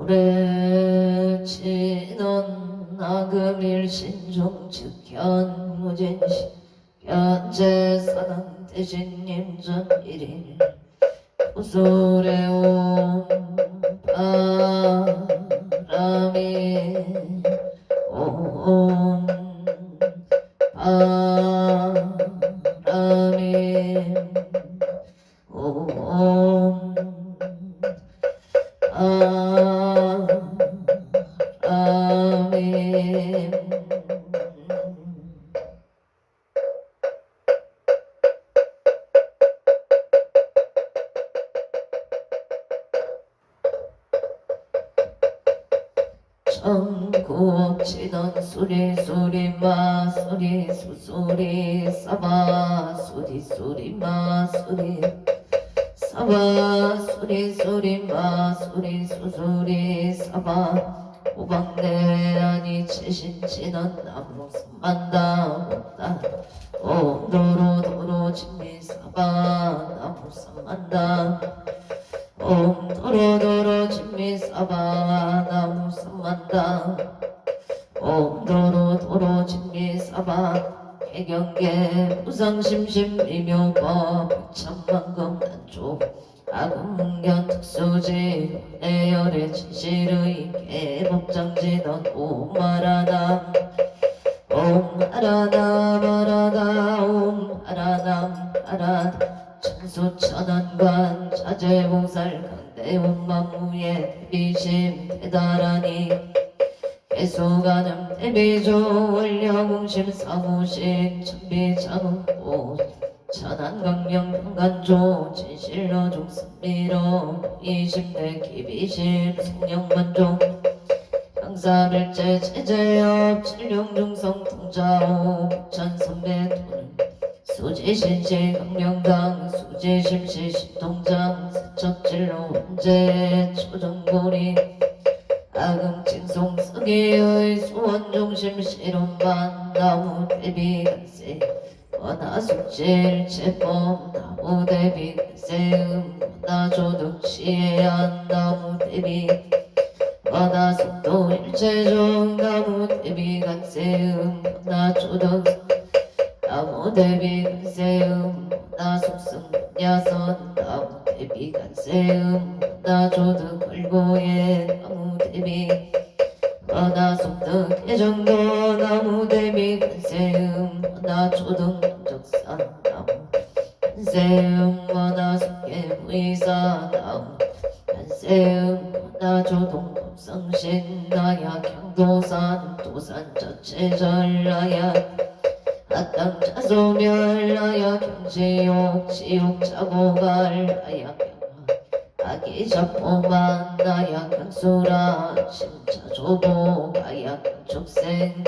오래치는 나금일신종측현 무진시 현재사당 대신님 전일일 구슬에 온 바람이 온 바람이 온 바람이 천국치던 소리 마소리 수소리 사바 소리 마소리 사바 소리 마소리 수소리 사바 오방내 아니 채신치던 나무 삼만다 못다 옴도로 진미 사바 나무 삼만다 옴도로 진미 사바 나무 삼만다 옴도로 진미 사바 해경계 부상심심 일묘법 백천만금 난조 아금문견 특수지 내열의 진실의 개복장지던 옴마라담 옴하라담 옴하라담 천수천안관 자재봉살 강대원 만무의 대비심 대다라니 개수가능 대비조 원려공심 사무식 천비장음보 천안강령 평간조 진실로 중승미로 이심대 기비심 성령만종 강사를제 체제업 칠룡중성 통자호 북천선배토는 수지신시 강령당 수지심시 신통장 세척질로 원제 초정고리 아금칭송 쓰기의 수원중심 실험반 나무 대비간세 원하숙질 체법 나무 대비간세 원하조득 시해안 나무 대비 원하숙도 일체종 나무 대비간세 원하조득 나무 대비간세 원하숙승 야선 나무 대비간세 원하조득 걸고의 나무 대비 원하숙득 예정도 나무 대비 간세음 원하초등 적사 나무 간세음 원하숙계 무이사 나무 간세음 원하초동 법성신 나야 경도산 도산 저체절 나야 아땅 자소멸 나야 경지욕 지욕 자고갈 나야 아기 잡포만 나야 강수라 심차조보 가야 강축생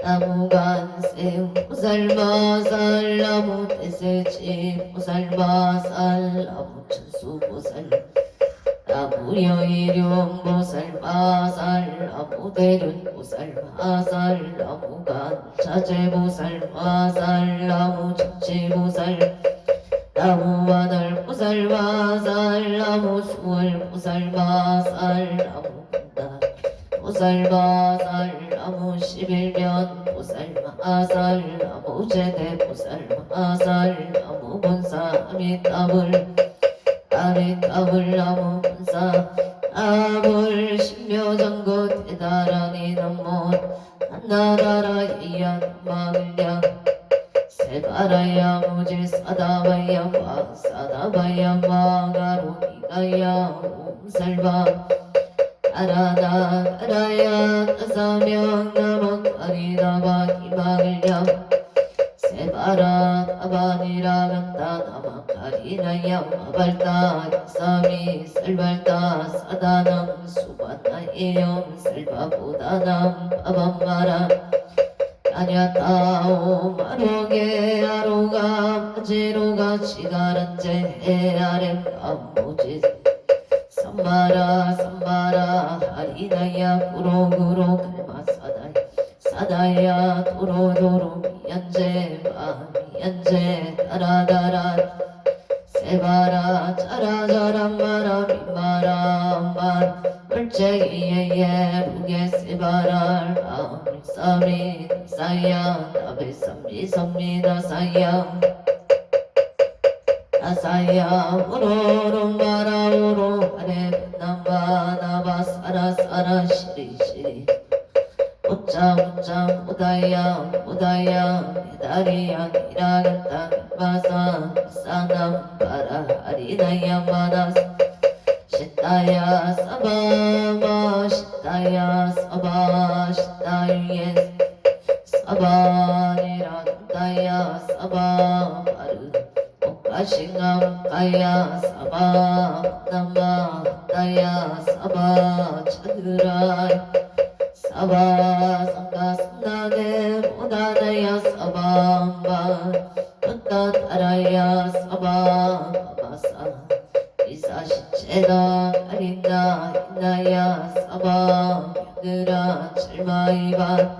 나무간생 보살마살 나무 대세지 보살마살 나무 천수보살 나무 여일용 보살마살 나무 대륜 보살마살 나무간 자재보살마살 나무 천지보살 나무 하늘 보살마살 나무 수월 보살마살 나무 군단 보살마살 나무 11면 보살마살 나무 제대 보살마살 나무 본사 아미따불 나무 본사 아불 신묘정구 대다라니 남몬 한나라라 이안 마을량 세바라야 무질 사다바야 마 사다바야 마가로 이가야 옴살바 아라야 나사명 나만 가리다바 기마을량 세바라 아바니라 간다 나만 가리나야 마발다 야사미 살발다 사다남 수바나 이념 살바보다남 아밤마라 아냐따오 마로게 아로가 마지로가 지가란제 해아렘 암모지 삼바라 하리나야 구로구로 갈마사다야 사다야 도로도로 미연제 마미연제 따라다라 세바라 짜라자라 마라 미마라 말 제이에 무게 세바랄 아미사미 사야 나베삼리 삼리다 사야 아사야 우로로 마라우로 아레 남바 나바 사라 사라 시리 시리 오짜 오짜 오다야 오다야 메다리야 니라겠다 마사 사남 바라 아리나야 마다스 시타야 사바마 시타야 사바 시타유예 사바니라 다야 사바 바르 오카싱감 가야 사바 남바 다야 사바 차드라 사바 상가 상나게 모다다야 사바amba 떴다 따라야 사바 바바사 이사시체다 가린다 인나야 사바 야드라 칠마이바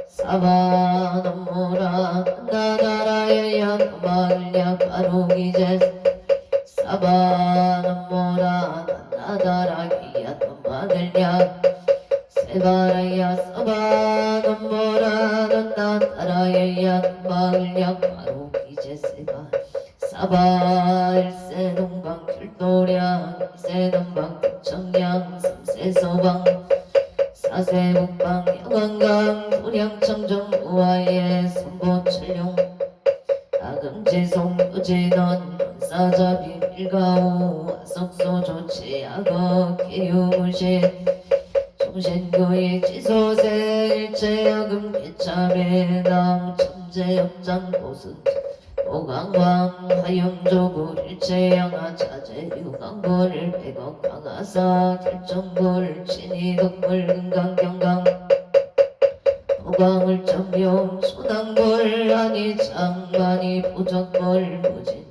사바 넘모라 나나라야야 나말야 바로기제 사바 넘모라 나나라기야 나말야 세바라야 사바 넘모라 나나라야야 나말야 바로기제 세바 사바 일세 동방 길도량 이세 동방 청량 삼세 소방 사세 북방 영안강 도량 청정 우아예 선보철룡 아금지송 유진원 사자비 일가오 아석소 조치 악어 기유무신 종신교의 지소세 일체야금 개참의 남 천재역장 보승 오강왕 하영조불 일체양아 자재 유강불 백억 강하사 결정불 진이덕불 금강경강 오강을 점용 소낭불 안이장만이 보적불 무진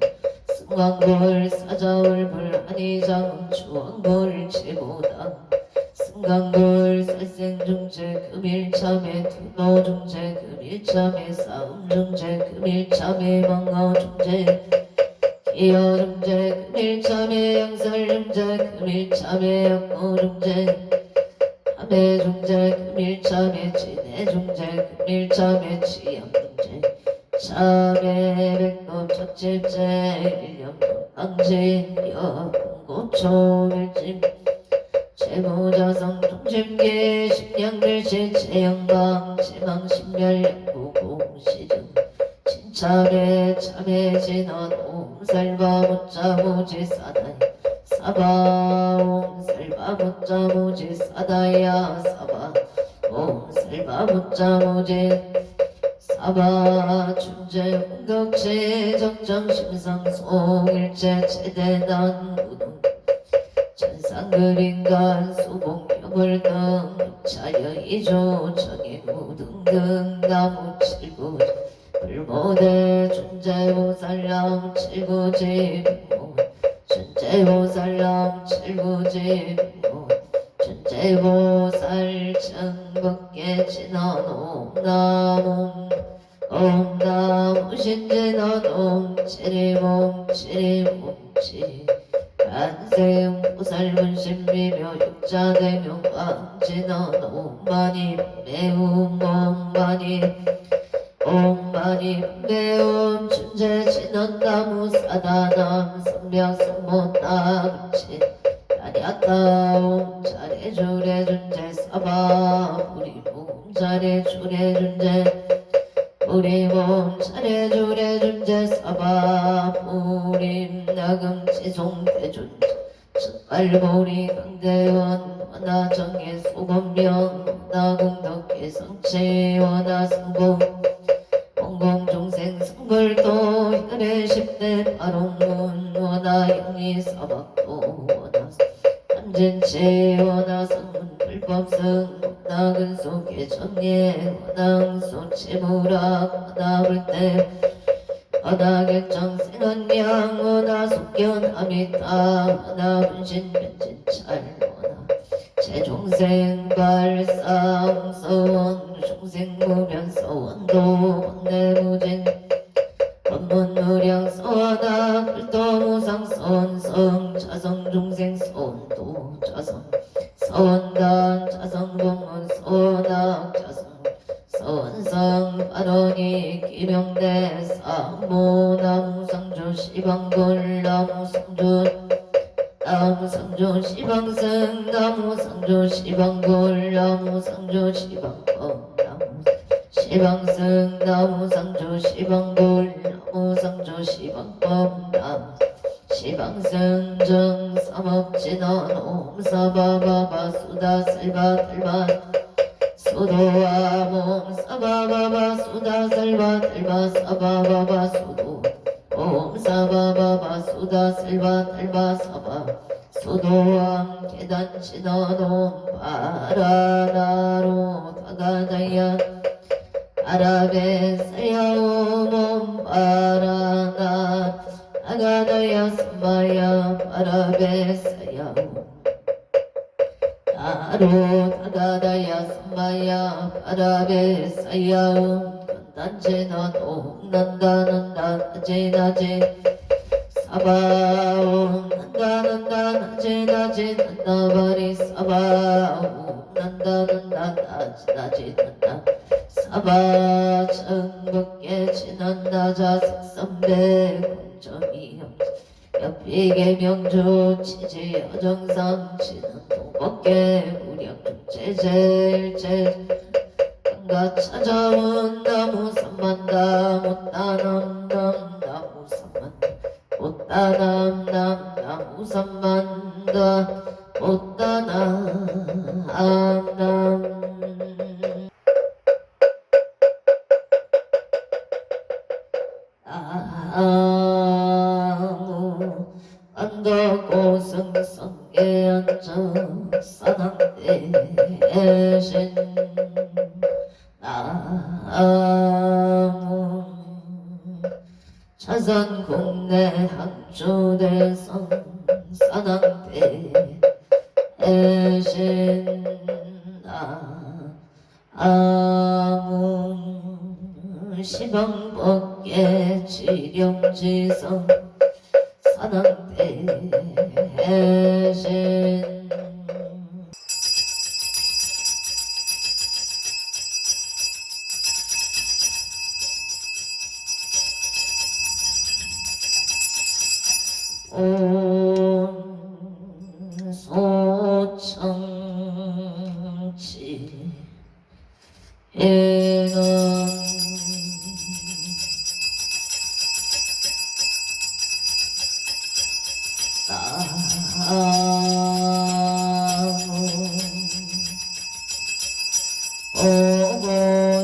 승강불 사자울불 안이장 주왕불 제보당 승강불 살생중재 금일참에 투노중재 금일참에 싸움중재 금일참에 망가중재 기여중재 금일참에 양설중재 금일참에 약고중재 함해중재 금일참에 진해중재 금일참에 치양중재 참에 백법 첫집재 일념 강진 여공고초일짐 제모자성 중심계 식량들시 제영방 제망신멸 양구공시중 진참에 참에 진원 옴살바 못자무지 사다이 사바 옴살바 못자무지 사다야 사바 옴살바 못자무지 사바 중재 공덕체 적정심상송 일체 최대난 구동 천상그린간 수봉격을 등 차여이조 정인우 등등 나무 칠구 불모대 존재보살람 칠구지 모 존재보살람 칠구지 모 존재보살 청법계 진원 옴나옴 옴나무 신진원 옴 칠이몸 칠이몸 칠 간세음 보살문신비묘 육자대명 왕진원 옴마니 매움 옴마니 옴마니 매움 춘재진원나무 사다남 성명성모따그치 다냐따 옴 잘해주래 준재 사바 우리몸 잘해주래 준재 우리몸 잘해주래 준재 사바 우림 나금지송 대준재 첫발보리 강대원 원하정의 소건명 나공덕의 성체 원하성공 공공종생 성불도 혈의 10대 바롱문 원하영리 사박도 원하 삼진체 원하성문 불법성 원하근 속의 정예 원항소 채무락 원하불대 원하결정 생언량 원하 속견 아미타 원하 분신 변진찰 원하 제종생 발상 서원 중생무면 서원도 원내무진 원문무량 서원하 불도무상 서원성 자성 중생 서원도 자성 서원단 자성공문 서원학 자성 서원상 발언이 기명대 사모 나무상주 시방골 나무상주 나무상주 시방승 나무상주 시방골 나무상주 시방검 시방승 나무상주 시방골 나무상주 시방검 시방승정 삼업진원 옴사바바바 수다슬바들바 수도와 몸 사바바바 수다슬바들바 사바바바 수도 옴사바바바 수다슬바들바 사바 수도와 계단치너놈 바라나로 다가다야 아라베 사야오몸 바라나 아가다야 삼마야 바라베 사야오 나로 다가다야 삼마야 바라베 사야오 난제나도 난다난다 나제나제 사바오 난다난다 나제나제 난다바리 사바오 난다난다 나제나제 난다 사바 천국계 진한나자 색삼대 공점이형 옆이계 명주 치지 어정상 치는 동법계 무력축제제일제 강가 찾아온 나무 삼만다 못다남남 나무 삼만다 못다남남 나무 삼만다 못다남남 안덕고승성에 앉아 사당대신 나무 차선 국내 항주대성 사당대신 나무 시방법계 지령지성 사당대신 온 소청지 해는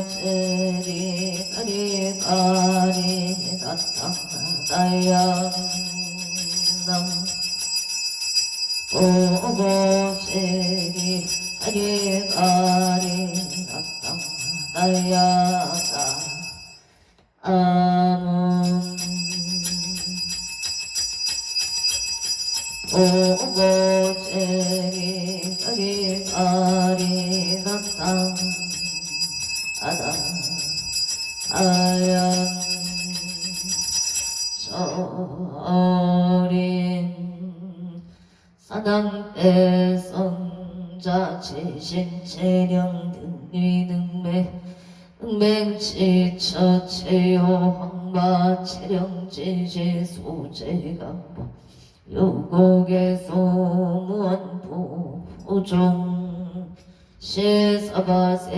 오고제리 가리가리 나타나다양 오고제리 가리가리 나타나다야다 아문 오고제리 가리가리 나타나다 아양 어린 사당대 성자 지신 재령 등위 능매 능맹치처 체요 황마 체령지시 소재감보 요곡에소 무언부 우종 시사바세계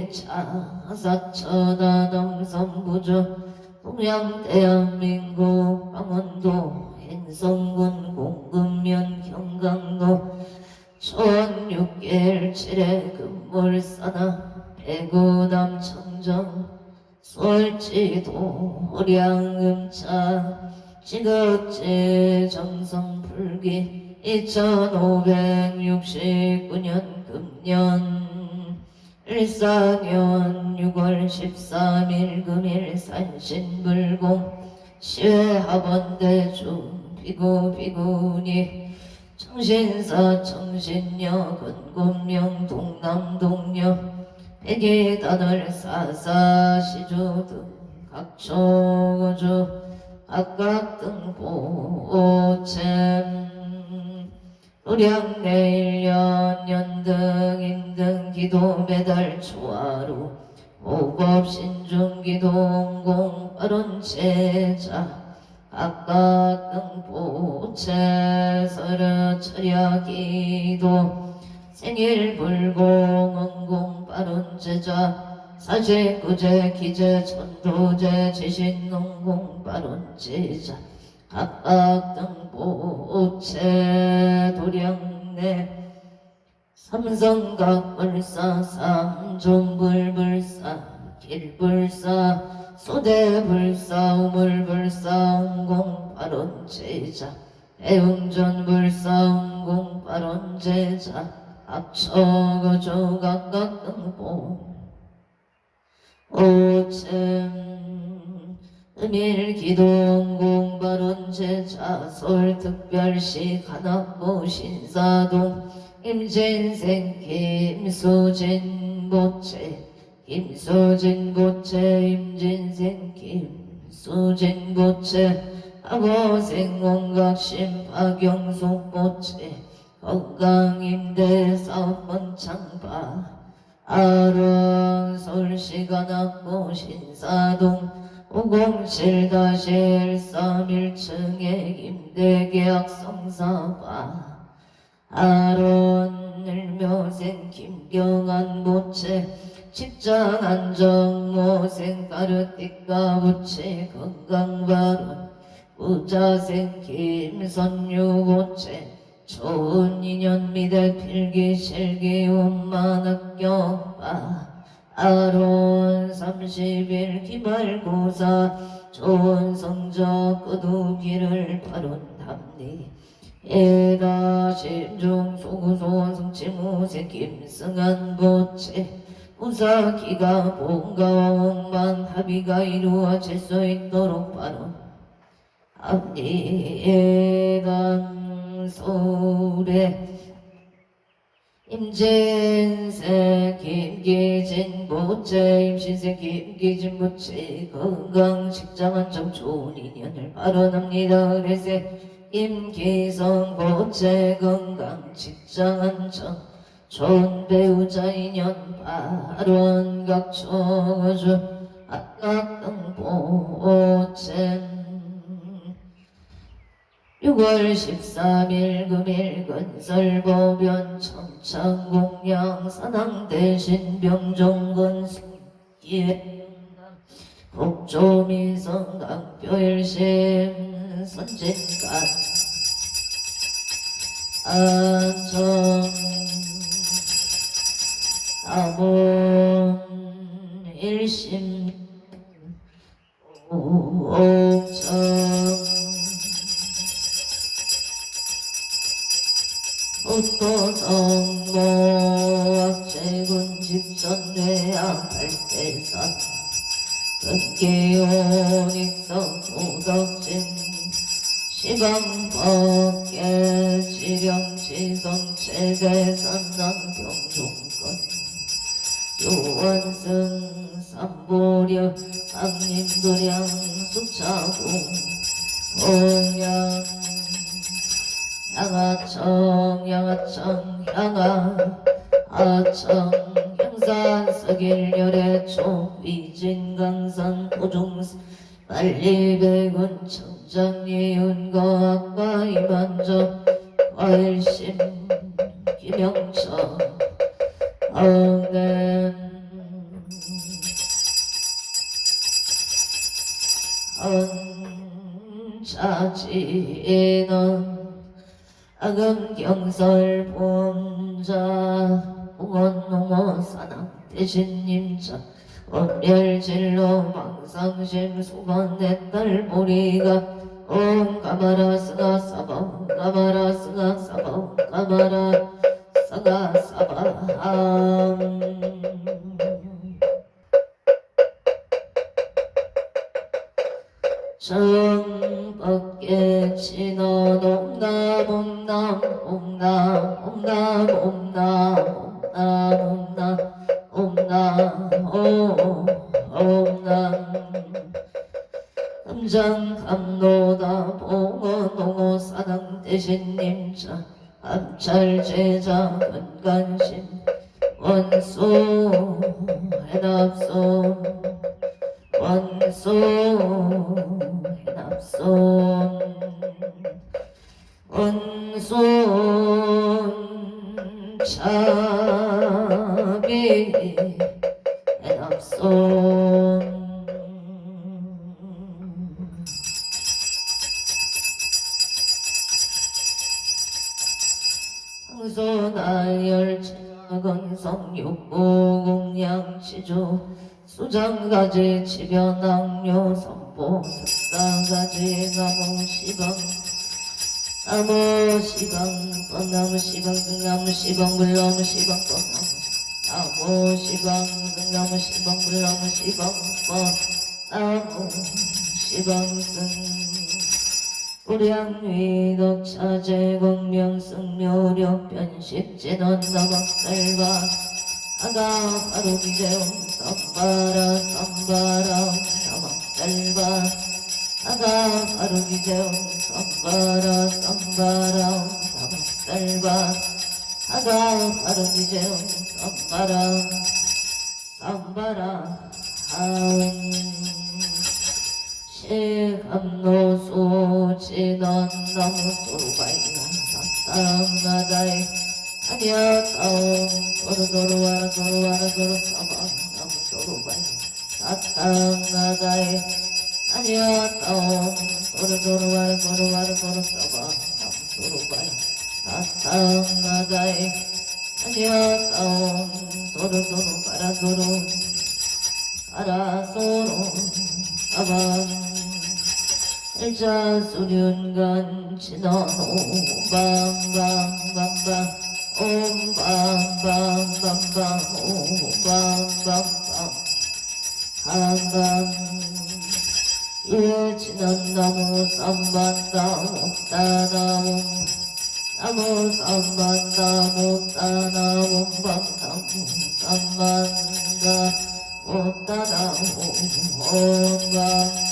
차사천하 남선부주 동양 대한민국 강원도 행성군 공금면 경강도 천6개일 7회 금물사나 배구남 청정 솔지도 호량음차 지극제 정성불기 2569년 금년 일사년 6월 13일 금일 산신불공 시외합원대중 비구비구니 청신사 청신녀 건곤명 동남동녀 백이단을 사사시주 등 각초고주 각각 등보챔 도량내일년 연등 인등 기도 매달 초하루 오법 신중 기도 옹공 빠른 제자 각각 등보채 서려 철야 기도 생일 불공 응공 빠른 제자 사제 구제 기제 천도제 지신 응공 빠른 제자 각각 등보채 도량내 삼성각불사 삼종불불사 길불사 소대불사 우물불사 응공발원제자 대웅전불사 응공발원제자 합처거조 각각 등보 오침 음일기동 공발원제자 서울특별시 간악보 신사동 임진생 김수진보채 김수진보채 임진생 김수진보채 하고생 온각심 박영숙보채 건강임대사업원 창파 아론 서울시 간악보 신사동 507-131층에 임대계약 성사바 아론 일묘생 김경한 보채 직장 안정모생 까르띠까 보채 건강발원 부자생 김선유 보채 좋은 인연 미대 필기 실기 원만학교바 아론 30일 기말고사 좋은 성적 거두기를 바론답니 에다 심중 소구소원 성치무생 김승한 보채 우사기가 본가와 원만 합의가 이루어질 수 있도록 바론합니 에단 서울에 임진세 김기진 보채 임신세 김기진 보채 건강 직장 안정 좋은 인연을 바라납니다. 그래서 임기성 보채 건강 직장 안정 좋은 배우자 인연 발원 각초주 악각등보채 6월 13일 금일 건설보변 청창공양 산항대신 병종건 숙기회 북조미성 강표일심 선진간 안정 남원 일심 옥정 북도성모악제군 집전외양 발대산 극기온 익성 도덕진 시방법계 지령지성 최대산남 병종건 요원승 삼보려 강림도량 숙차공 홍양 양하청 양하청 양산 서길열애초 위진강산 고종스 빨리배군 청장예운거학과 이만저 과일심 김영청 엉댐 언차지는 아금경설 본자 봉원농어 사당 대신님자 원멸진로 망상심 수건 내딸 보리가 옴 가마라 스가 사바 가마라 스가 사바 가마라 스가 사바 정밖에 지나 옴남 옴남 옴남 옴남 옴남 옴남 옴남 옴남 금장 감로다 봉어 농어 사당 대신님자 감찰제자 근간심 원소 해납소 원소 해납소 원손 차비 해납소 항소나열 진화건성 육보공양치주 수장가지 지변악료 선보 특사가지 나무시방 나무시방 뻔나무시방 등나무시방 물나무시방 뻔나무시방 등나무시방 물나무시방 뻔나무시방 승 우량위덕차 제공명승묘력 변식진원 나박살바 아가 바로 기재용 썸바라 썸바라 나박살바 아가 바로 기재용 썸바라 썸바라 나박살바 아가 바로 기재용 썸바라 썸바라 하운 시감노소 진원 나무소바이나 땅나다이 아니야따옴 도로도로와라 도로와라 도로사바 나무소바이 땅나다이 아니야따옴 도로도로와라 도로와라 도로사바 나무소바이 땅나다이 아니야따옴 도로도로와라 도로 아라소로 사방 일자 수륜간 진원오 밤밤밤밤 옴밤밤밤밤 오밤밤밤 한밤 예 진원나무 쌈반나무 따나무 나무 쌈반나무 따나무 밤나무 쌈반나 오따나무 옴밤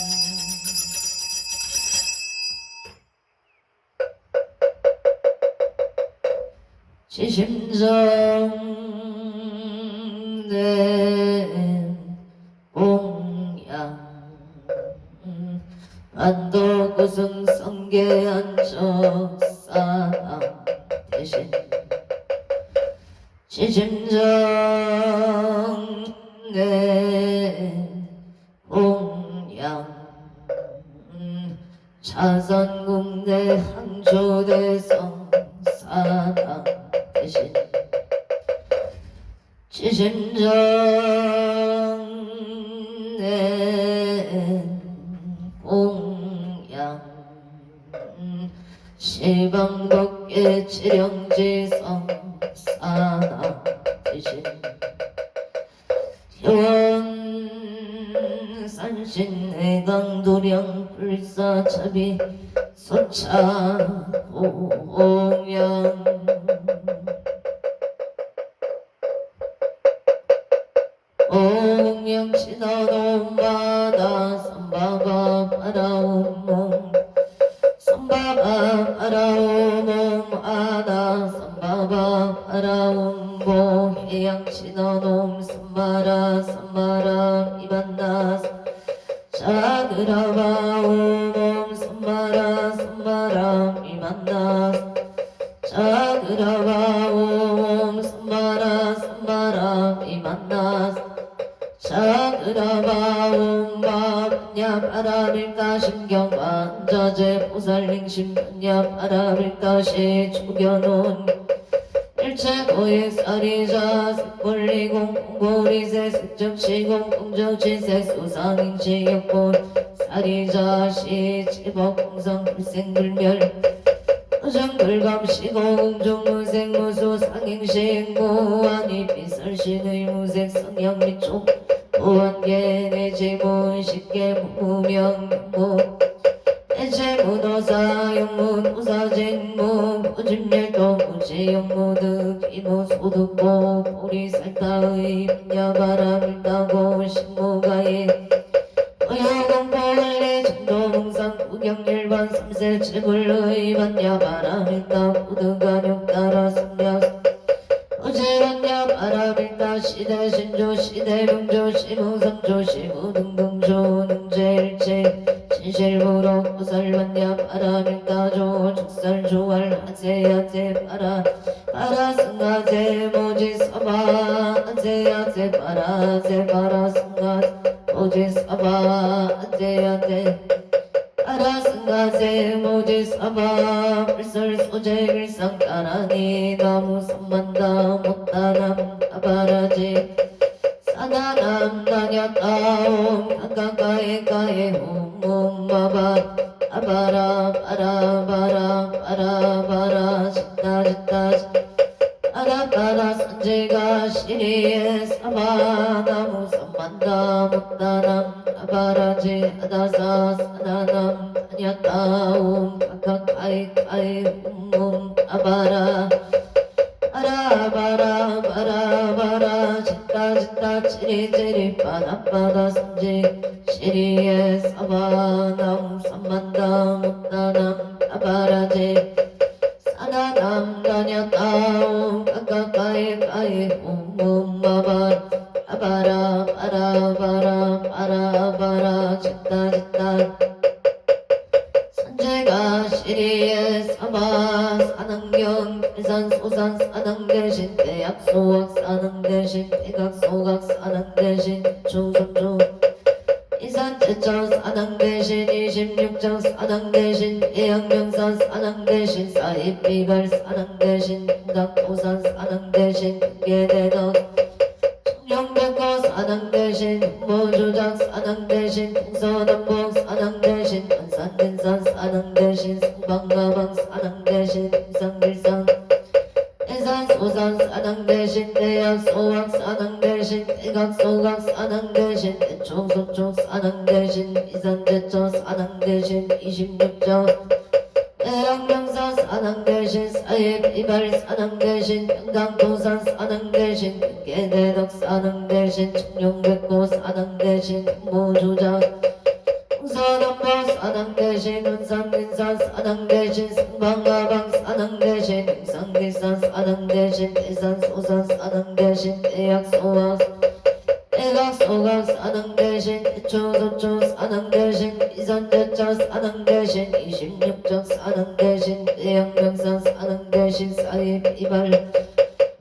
지심정 내 공양 안도구승 성계안적 사람 대신 지심정 내 공양 차선궁대 항조대성 사람 대신 지심정 내 공양 시방덕계 칠영지성 사나 대신 현산신해강도령 불사차비 소차 공양 옹영신어동바다 선바바 바라옴몽 선바바 바라옴몽 아다 선바바 바라옴보 해양신어놈 선바라 선바라 이반다 자그라바옴 선바라 선바라 이반다 자그라바옴 선바라 선바라 이반다 자그라바옴 바냐 바라밀까 신경반자제 보살링심 바냐 바라밀까시 죽여놓은 일체고의 쌀이자 색벌리공 공고리세 색정시공 공정치세 수상인치 역본 쌀이자 시치법 공성 불생불멸 정글감시고 공정무색무수 상행시행무한이 비설신의 무색 성향미총 무한계 내지문 십계 무명무 내지문호사 영문호사쟁무 무진멸도 무지영무득 이무소득보 보리살타의 분야바람을 따고 신무가에 여공포원리 정도농산 구경일반 3세 지불의반야 바람일다 고등간육 따라 성약 어제반야 바람일다 시대신조 시대명조 시무성조 시무등등조 능제일체 진실부로 고살반야 바람일다조 죽살조알 하제야제 바라승하제 모지서바 하제야제 바라승하제 모지서바 하제야제 바라승하제 모지서바 불설소제 일상따라니 나무 삼만다 못다남 아바라지 사나남 나냐따옴 가까이까이 홈홈마바 아바라 바라 짓다 아라바라 산지가 시리에 사바나무 삼만다 못다남 아바라지 아다사 사나남 아냐따옴 가까이까이 홈홈 아바라 바라 짓다 치리치리 바다바다 산지 시리에 사바나무 삼만다 못다남 아바라지 사나남 다냐따옴 가까이까이 홈홈마바 아바라 바라 짓다 산재가 시리에 사바 사능경 일산 소산 사능 대신 대약 소학 사능 대신 대각 소각 사능 대신 중성중 이산 제천 사능 대신 26장 사능 대신 대양명산 사능 대신 사입비발 사능 대신 동작도산 사능 대신 개대덕 청룡백거 사능 대신 모조작 사능 대신 동서남북 사능 대신 안산근산 사능 대신 성방가방 사능 대신 임상길산 대산 소산 사능 대신 대약 소학 사능 대신 대각 소각 사능 대신 대총소총 사능 대신 이산제천 사능 대신 26점 대양명산 사능 대신 사입이발 사능 대신 평강도산 사능 대신 개대덕 사능 대신 청룡백고 사능 대신 모조작 동서남북 사능 대신 운산민산 사능 대신 성방가방 사능 대신 임상길산 사능 대신 대산소산 사능 대신 대약소학 대각소각 사능 대신 대초소초 사능 대신 이산제천 사능 대신 26정 사능 대신 대양명산 사능 대신 사입이발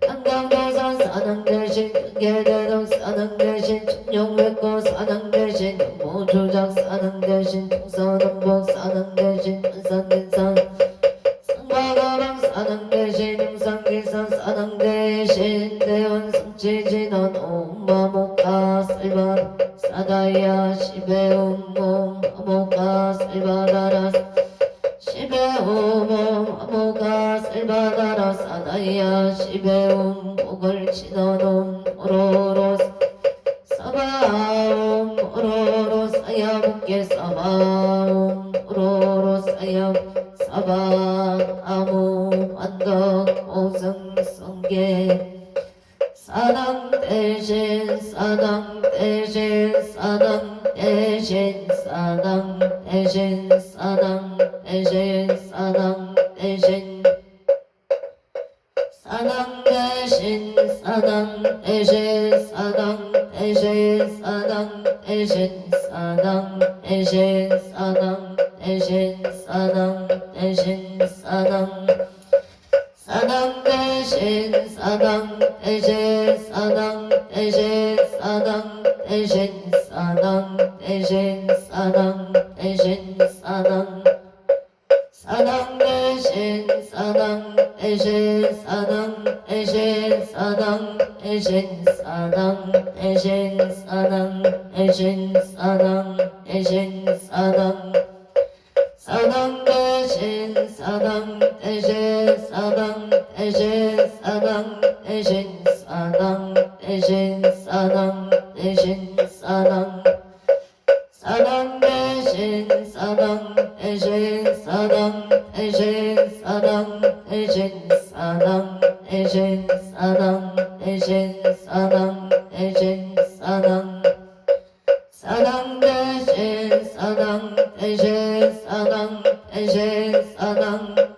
한강도산 사능 대신 개대덕 사능 대신 청룡백고 사능 대신 모조작 사능 대신 동서남북 사능 대신 안산민산 성과가방 사능 대신 임상길산 사능 대신 대원성지진원 옴마모카 살바 사다야 시베옴옴 아모카 살바다라 시베옴옴 아모카 살바다라 사다야 시베옴 목을 치너놈 오로로 사바옴 오로로 사야목길 사바옴 오로로 사야 사바 아무 안덕 오승성계 사당 대신 사당 대신 사당 대신 사당 대신 사당 대신 사당 대신 사당 대신 사당 대신 사당 대신 사당 대신 사당 대신 사당 대신 사당 대신 사당 사당 대신 사당 대신 사당 대신 사당 대신 사당 대신 사당 대신 사당 사당 대신 사당 대신 사당 대신 사당 대신 사당 대신 사당 대신 사당 대신 사당 사당 대신 사당 대신 사당 대신 사당 대신 사당 대신 사당 대신 사당 사당 대신 사당 대신 사당 대신 사당 대신 사당 대신 사당 대신 사당 대신 사당 사당 대신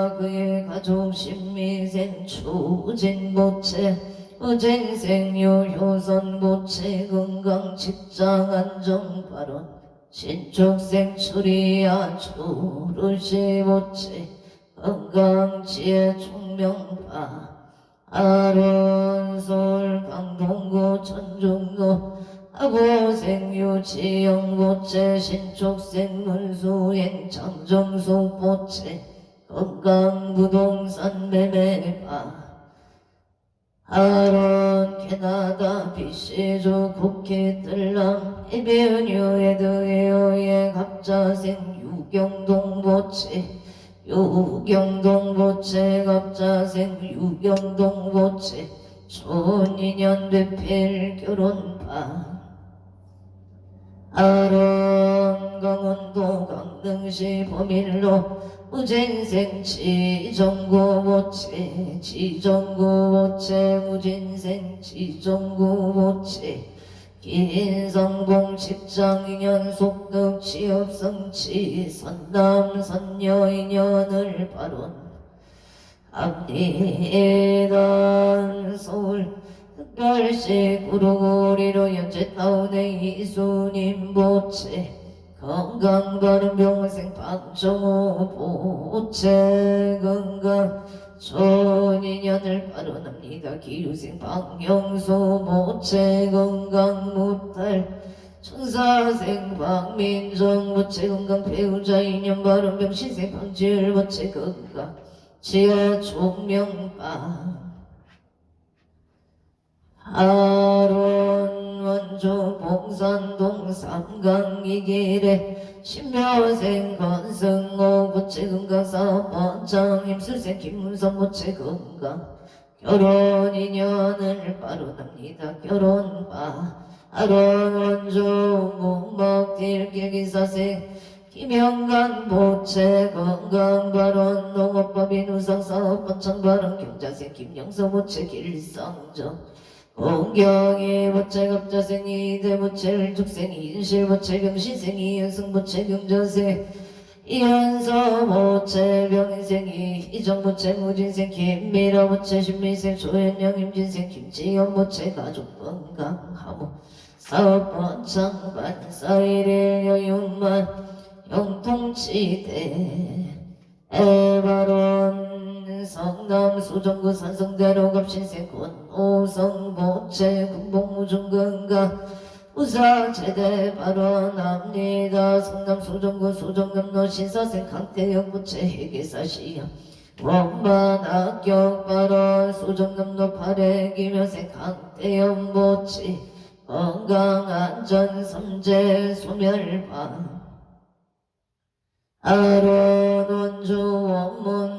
부자 그의 가족 신미생 추진보채 의쟁생유 효선보채 건강 직장 안정발원 신축생 추리야 추르시보채 건강지혜 총명파 아론솔 강동구 천중로 아보생유 지영보채 신축생 문수행 장정수보채 건강부동산 매매파 아론 캐나다 비시주 국회 뜰람 해변유에 드에어의 갑자생 유경동보채 유경동보채 갑자생 유경동보채 촌인연 배필 결혼파 아론 강원도 강릉시 범일로 무진생 지정구보채 지정구보채 무진생 지정구보채 긴성공 직장인연 속득 취업성취 선남 선녀 인연을 발원 압리단 서울 특별시 구루구리로 연제타운의 이수님 보채 건강바른 병생 박정호 보채 건강 좋은인연을 발언합니다. 기유생 박영수 보채 건강 무탈 천사생 박민정 보채 건강 배우자 인연 발언 병신생 방지율 보채 건강 지하 총명파 아론 원주 봉산동 삼강 이길에 신묘생 건승호 보채 건강 사업번장 임술생 김문선 보채 건강 결혼 인연을 발언합니다. 결혼파 아론 원주 문목 딜길기사생 김영간 보채 건강 발언 농업법 인우상 사업번장 발언 경자생 김영서 보채 길상정 공경이 보채 갑자생 이대보채 일축생 인실 보채 병신생 이연승 보채 경자생 이연서 보채 병인생 이희정 보채 무진생 김미라 보채 신미생 조현영 임진생 김지연 보채 가족 건강 하모 사업번창 반사일일 여윤만 영통치대 에바론 성남 수정구 산성대로 갑신생 권오성 보채 군복무중 건강 우사제대 발언합니다. 성남 수정구 수정남로 신사생 강태영 보채 회계사시야 원만 합격 발언 수정남로 발해기묘생 강태영 보채 건강안전 삼재 소멸반 아론 원주 원문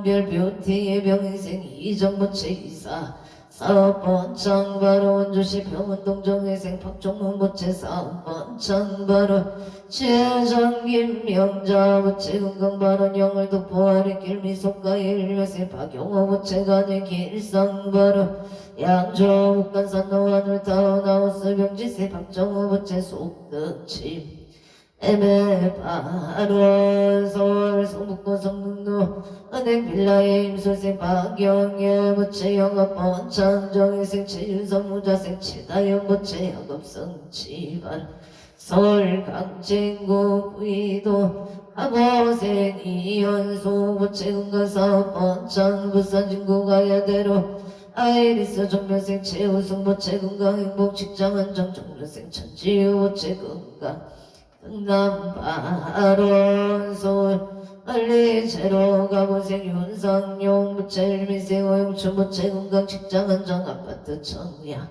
별뷰티의 병인생 이정보채 이사 사업번창 바로 원주시 병원동정회생 박종문 보채 사업번창 바로 최정 김명자 보채 건강발언 영월도 보아리 길미속가 일묘생 박용호 보채 간의 길상 바로 양조 북한산 노안을 타운하우스 병지세 박정호 보채 속득침 에메바론 서울 성북구 성북로 은행빌라의 임술생 박영예 보채 영업번창 정희생 최윤성 무자생 최다영 보채 영업성 치발 서울 강진구 구이도 하보생 이현수 보채 건강사업번창 부산 진구 가야대로 아이리스 종묘생 최우승 보채 건강행복 직장안정 종묘생 천지우 보채 건강 남바론 서울 알리제로 가보생 윤상용 부채 일미생 오용춘 부채 건강 직장안정 아파트 청약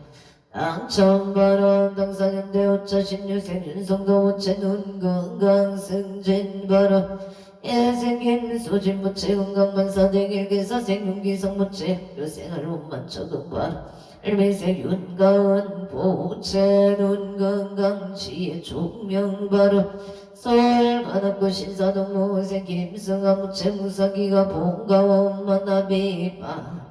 당천발언 당사년대 오차 신유생 윤성도 부채 눈 건강 승진 발언 예생김 소진 부채 건강 만사대 길게사생 윤기성 부채 학교생활 운만 적응 발언 일미생 윤가은 보채 눈 건강 지혜 총명바로 서울 관악구 신사동 무생 김승아 무채 무사기가 본가원 만나비바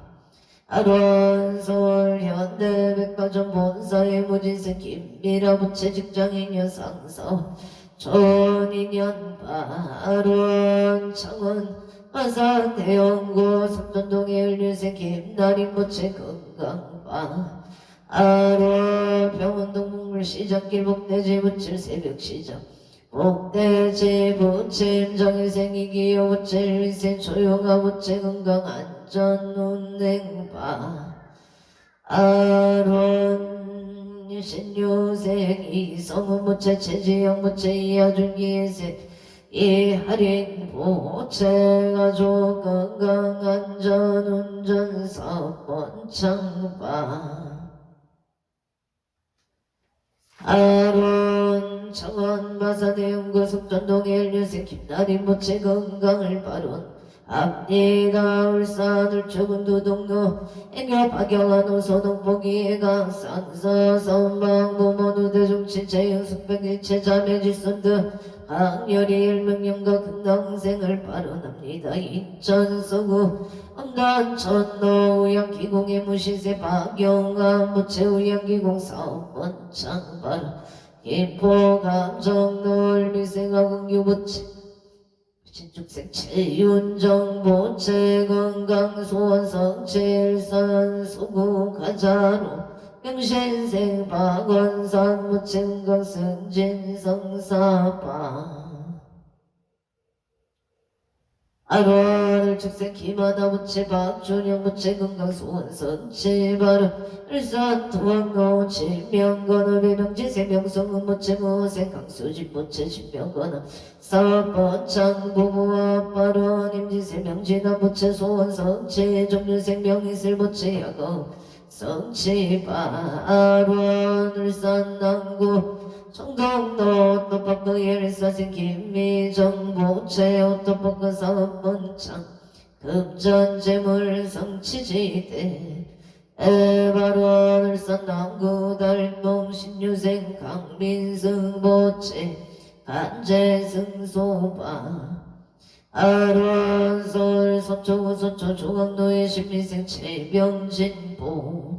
아론 서울 현대백화점 본사의 무진생 김미라 부채 직장인 여상서 존인연 바론 창원 화산 대원고 석전동의 을류생 김나린 모체 건강방 아로 병원동 문물시장 길목대지 부칠 새벽시장 목대지 부침 정일생이기여 부칠 위생 조용하 부칠 건강 안전 운행바 아론 신유생 이성은 부채 체지영 부채 이하준기생 이할인 보채 가족 건강 안전 운전 사번 창바 아론 청원 마사대운고 석전동의 일류생 김나린 모체 건강을 바론 앞니가 울산 울주군 두동로 애교 박영한 호소동 보기애가 상서 선방 부모누 대중친체 영숙백일체 자매질선드 항열이 일명령과 큰동생을 발언합니다. 인천서구 엄단천로 우양기공의 무신세 박영한 무체 우양기공 사업원 창발 기포감정놀 미생화공유부체 신축생 체윤정보체 건강소원성체 일산 소구 가자로 명신생 박원산 무체 건강승진 성사바 아로하늘 축생 기마다 무체 박준영 무체 건강소원성체 바로 일산 도왕로 진명건어 배명지세 명성은 무체 무생 강수진 무체 진명건어 사번창 부부와 빠른 임지세 명진아 무체 소원성체 종류생 명이슬 무체 야거 성치바론 울산 남구 청동도 오토파크 일사생 김미정 보채 오토파크 사업번창 급전재물 성치지대 에바론 울산 남구 달동 신유생 강민승 보채 간재승소바 아론솔 서초 중앙도의 신민생 최병진보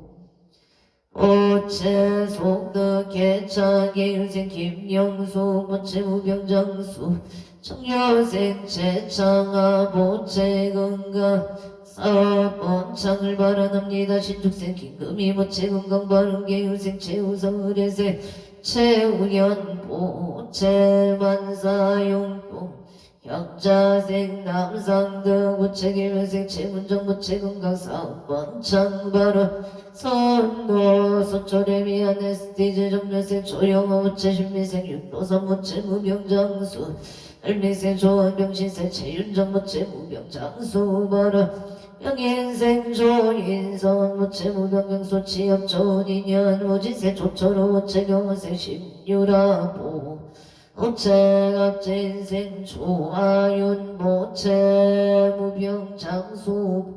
오체 속덕 개차기 유생 김영수 모체 우병장수 청여생 최창아 보체 건강 사업번창을 발언합니다. 신축생 김금이 모체 건강 바른게 유생 최우성 의뢰생 최우연보 최만사용봉 형자생 남상등 부채기면생 최문정 부채건강 사업번창 발언 선도 서초래미안 STJ 정렬생 조영호 부채 신미생 육도선 부채 무병장수 을미생 조원병신생 최윤정 부채 무병장수 발언 명인생 조인성 부채 무병장수 취업 조인년 우진생 조철호 부채 경호생 심유라보 모체갑진생 조아윤 모체 무병장수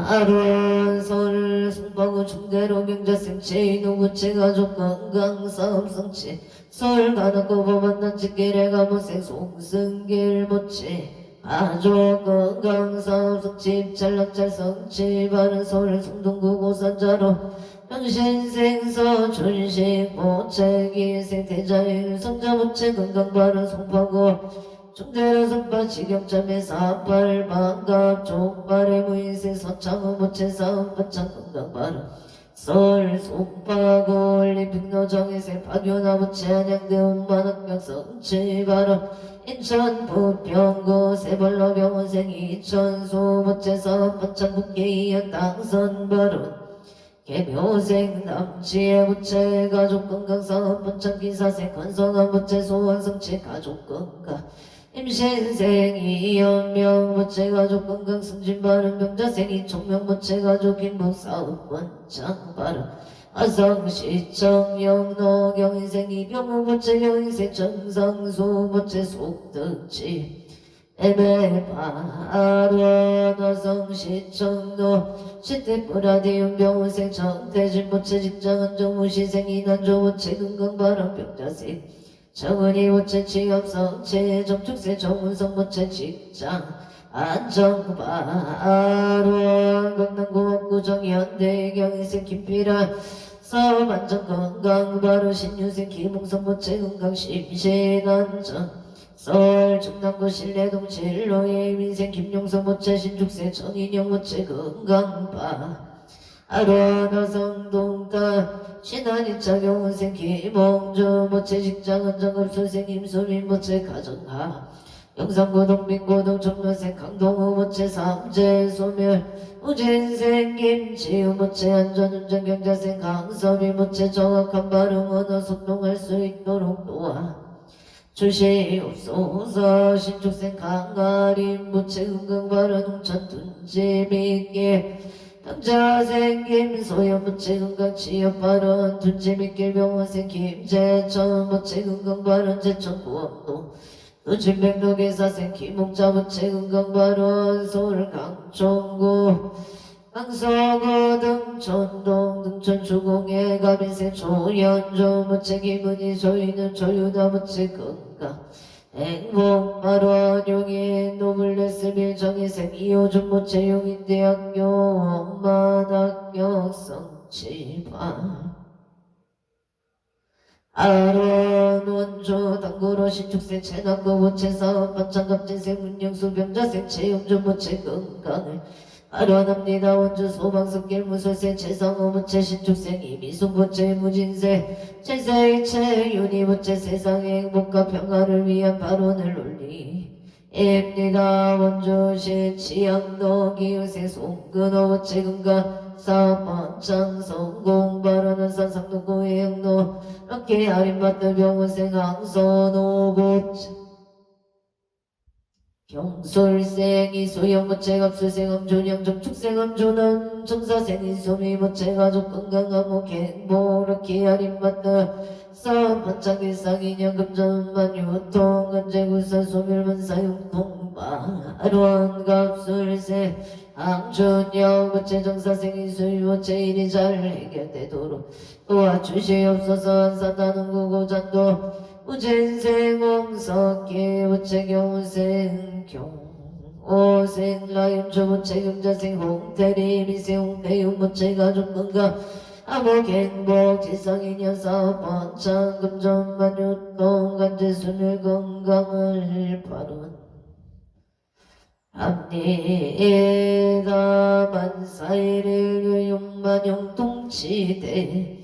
아론설 승방우 중대로 경자생 체인우 부채 가족 건강사업성체 설가나고 법안단지 계래가무생 송승길 모체 가족 건강사업성체 입찰락찰성체 바른서울 성동구 고산자로 명신생서 준식 모체기생 대자일 성자모체 건강바른 송파구 중대로 선파 직역자매 사팔 반갑 족발의 무인생 서창호 모체 사업반창 건강바른 설 송파구 올림픽노정의생 파교나 모체 안양대운 만학병 성치바른 인천 부평구 세벌로 병원생 이천수 모체 사업반창 국회의원 당선바른 개묘생 남치의 부채 가족건강사업 번창기사생 건성한 부채 소원성체 가족건강 임신생 이연명 부채 가족건강 승진바른 병자생 이총명 부채 가족 인목사업 번창 바른 아성시청 영노경인생 이병우 부채 경인생 정상수 부채 속덕지 에메바론 어성시청도 시태뿌라디움 병우생 정태진 모체 직장은 정무시생 이난조 모체 건강바람 병자생 정은이 모체 취업성체 정축세 정운성 모체 직장 안정바론 강남구업구 정현대 경희생 김필아 사업 안정 건강 바로 신유생 김홍성 모체 건강 심신안정 설 5월 충남구 신례동 진로의 민생 김용서 모체 신축세 정인영 모체 건강파 아로나성동타 신한입자 경원생 김홍주 모체 직장은 정급 선생님 수민 모체 가정하 영상고 동빈고동 정면생 강동우 모체 삼재 소멸 우진생 김지우 모체 안전운전 경자생 강섭이 모체 정확한 발음 언어 소통할 수 있도록 도와 주시옵소서. 신축생 강아림 모체 은강발언 홍천 둔지미길 당자생 김소연 모체 건강 취업발언 둔지미길 병원생 김재천 모체 건강발언 제천 구원도 도진백록의사생 김옥자 모체 건강발언 서울 강촌구 강서구 등촌동 등촌 주공의 가빈생 조연조 모체 김은희 조이는 조유다 모체 건강 행복발언 용인 노블레스빌 정희생 이호준 모체 용인대학교 엄마학교 성취반 아론 원조 당구로 신축생 체납고 모체 사업 반창갑진생 문영수 병자생 체험조 모체 건강을 아련합니다. 원주 소방석길 무설생 최상호 모체 신축생 이미숙 모체 무진세 최세이체 윤희 모체 세상의 행복과 평화를 위한 발언을 올리입니다. 원주시 치양도 기우생 송근호 모체 건강 사업번창 성공 발언은 산상도구 해영도 럭키 아린바트 병원생 항선호 모체 경술생 이소영 모체 갑술생 엄준영 정축생 엄준원 정사생 이소미 모체 가족 건강한 행복 럭키 아린바트 사업번창 일상인형 금전만 유통 간제구사 소멸만 사용통바 아루원 갑술생 항준영 모체 정사생 이소미 모체 일이 잘 해결되도록 도와주시옵소서. 한산다는 구고잔도 우진생 홍석기 모체 경우생 경오생 라임조 모체 경자생 홍태리 미생 홍태윤 모체 가족 건강 암흑 행복 지성인연 사업 번창 금전만 유통 간제수멸 건강을 바론 합니다. 만사일의 교육만 영통치대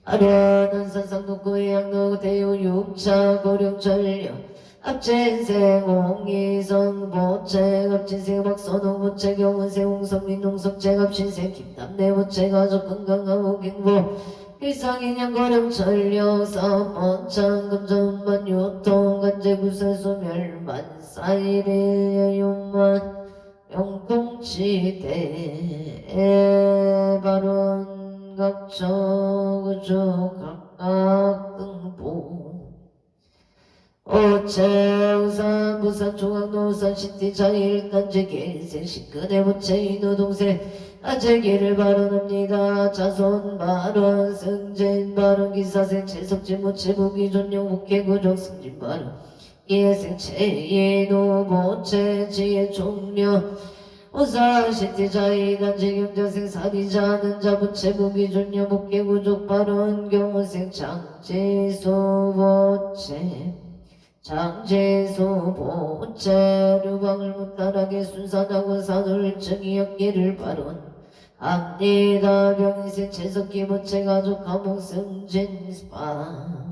아련한 산상독구의 양도 대우육차 고령전력 앞진생 홍이성 모체 갑진생 박선호 모체 경은생 홍성민 홍석재 갑신생 김남래 모체 가족 건강하고 행복 일상인양 고령전력 사업번창 금전만 유통 간제구설 소멸 만사일의 용만 영통치대 발언 각처구조 각각 등보 오체 우산 부산 중앙로 우산 시티 자일 단지 개인생 신근의 모체 인우동생 아재기를 발언합니다. 자손 발언 승진 발언 기사생 채석진 모체 무기존용 목회구족 승진 발언 이해생 체인우 모체 지혜 종려 오사시티자이 단지경자생 사리자는 자부채 무기존여 목계구족 발언 경우생 장제소보채 장제소보채 류방을 무탈하게 순산하고 산울증이 엮기를 발언 합니다. 병인생 채석기 모채 가족 감옥 승진스파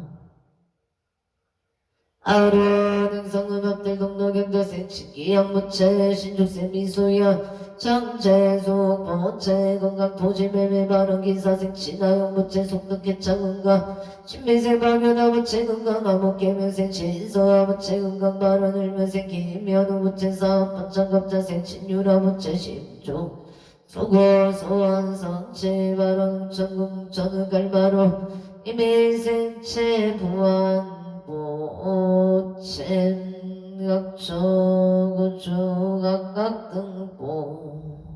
아론 행성은 앞들 동로경자생 신기양 모체 신축생 미소연 장재속 모체 건강 토지매매 발언 기사생 친하영 모체 속덕개창 건강 신미생 박연아 모체 건강 암흑계명생 진서아 모체 건강 발언 을면생 김현우 모체 사업 번창갑자생 친유라 모체 심종 소골 소원 성체 발언 천궁 천흑갈마로 이민생체 부안 모첸 각처구주 각각 등보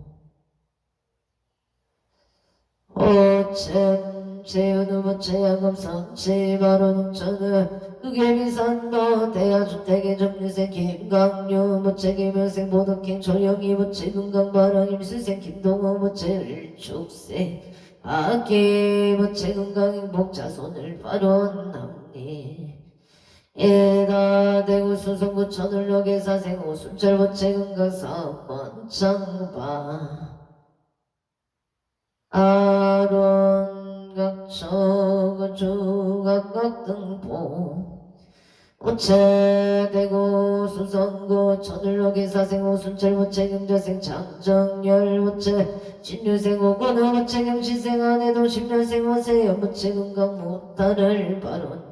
오첸 재윤우 모체 양금성 지바로 농천은 두개비산도 대하주택의 정유생 김강유 모체 김영생 보덕행 조영희 모체 금강바람 임수생 김동호 모체 일축생 박기 모체 건강행복 자손을 발언합니 예다 대구 수성구 천을역에 사생호 순철보채 금강사업번 장바 아론각처 주각각등포 우체 대구 수성구 천을역에 사생호 순철보채 금자생 장정열 우체 진유생 오권호 우체 경시생 아내도 십년생 호세 연무체 금강 무탈을 바론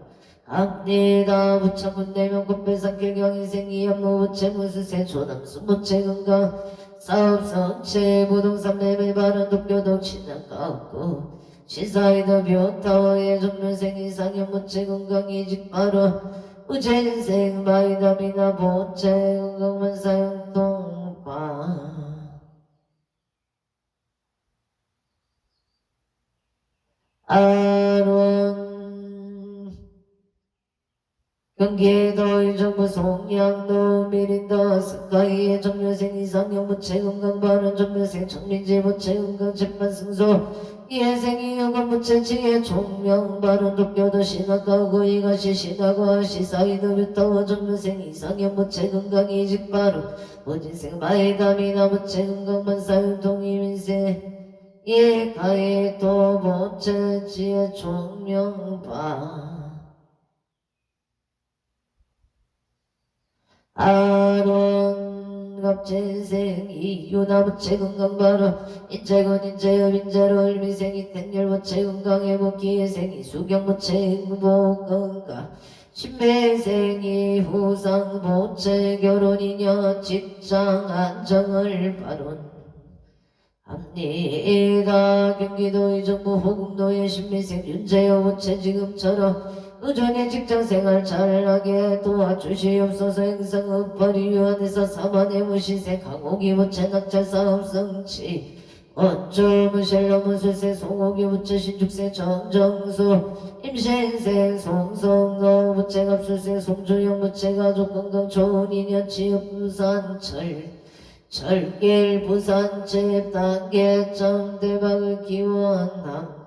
합니다. 부처군 내면 곱배상길 경인생 이연무 부채 무수세 조남수 부채 건강 사업성체 부동산 매매 발언 독교독 신앙가없고 시사이더 묘타워의 전면생 이상형 부채 건강 이직 발언 우체인생 바이다미나 부채 건강만 사용 동파 아론 경기도 일정부 송량도 미린도 스카이의 정묘생 이상형 부채 건강 발언 정묘생 정민지 부채 건강 재판 승소 예생이 여건 부채 지혜 총명 발언 독교도 신학가고 이가시 신학과 시사이도 뷰타워 정묘생 이상형 부채 건강 이직 발언 오진생 바이다미나 부채 건강 만사용 동이민세 예가의 도 부채 지혜 총명 바 아론 갑진생 이유나부채 건강바로 인체건 인체업 인자로 을미생 이택열부채 건강의 복기의생 이수경부채 행복건강 신매생이 후상부채 결혼이녀 직장 안정을 바론 합니다. 경기도 이정부 호금도의 신미생 윤재여 부채 지금처럼 의존의 직장생활 잘하게 도와주시옵소서. 행성업 발휘유한에서 사만의 무신세 강호기 부채 낙찰 사업성치 원주 무실로 무술세 송호기 부채 신축세 정정수 임신생 송성노 부채 갑술세 송주영 부채 가족 건강 좋은 인연 취업 부산철 철길 부산집 단계점 대박을 기원합니다.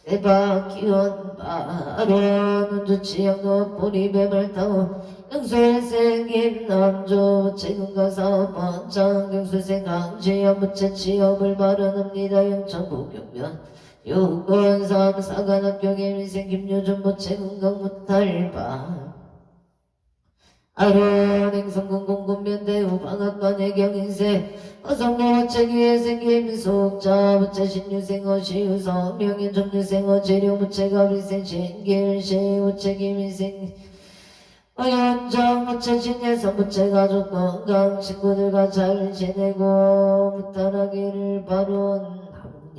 대박 기원 바로 눈주치양도 보리배말타워 영수일생 김남조 부채금가사업 번창 경수생 강지연 부채 취업을 발언합니다. 영천부경면 육군삼 사관학교 개민생 김유준 부채 금강무탈바 아론 행성군 공군면대우 방학관의 경인세 어성모 부채기의 생김속자 부채 신유생 어시우서 명인 정유생 어재령 부채가 비생 신길시 부채 김인생 어연정 부채 신예선 부채 가족 건강 친구들과 잘 지내고 무탈하기를 바론합니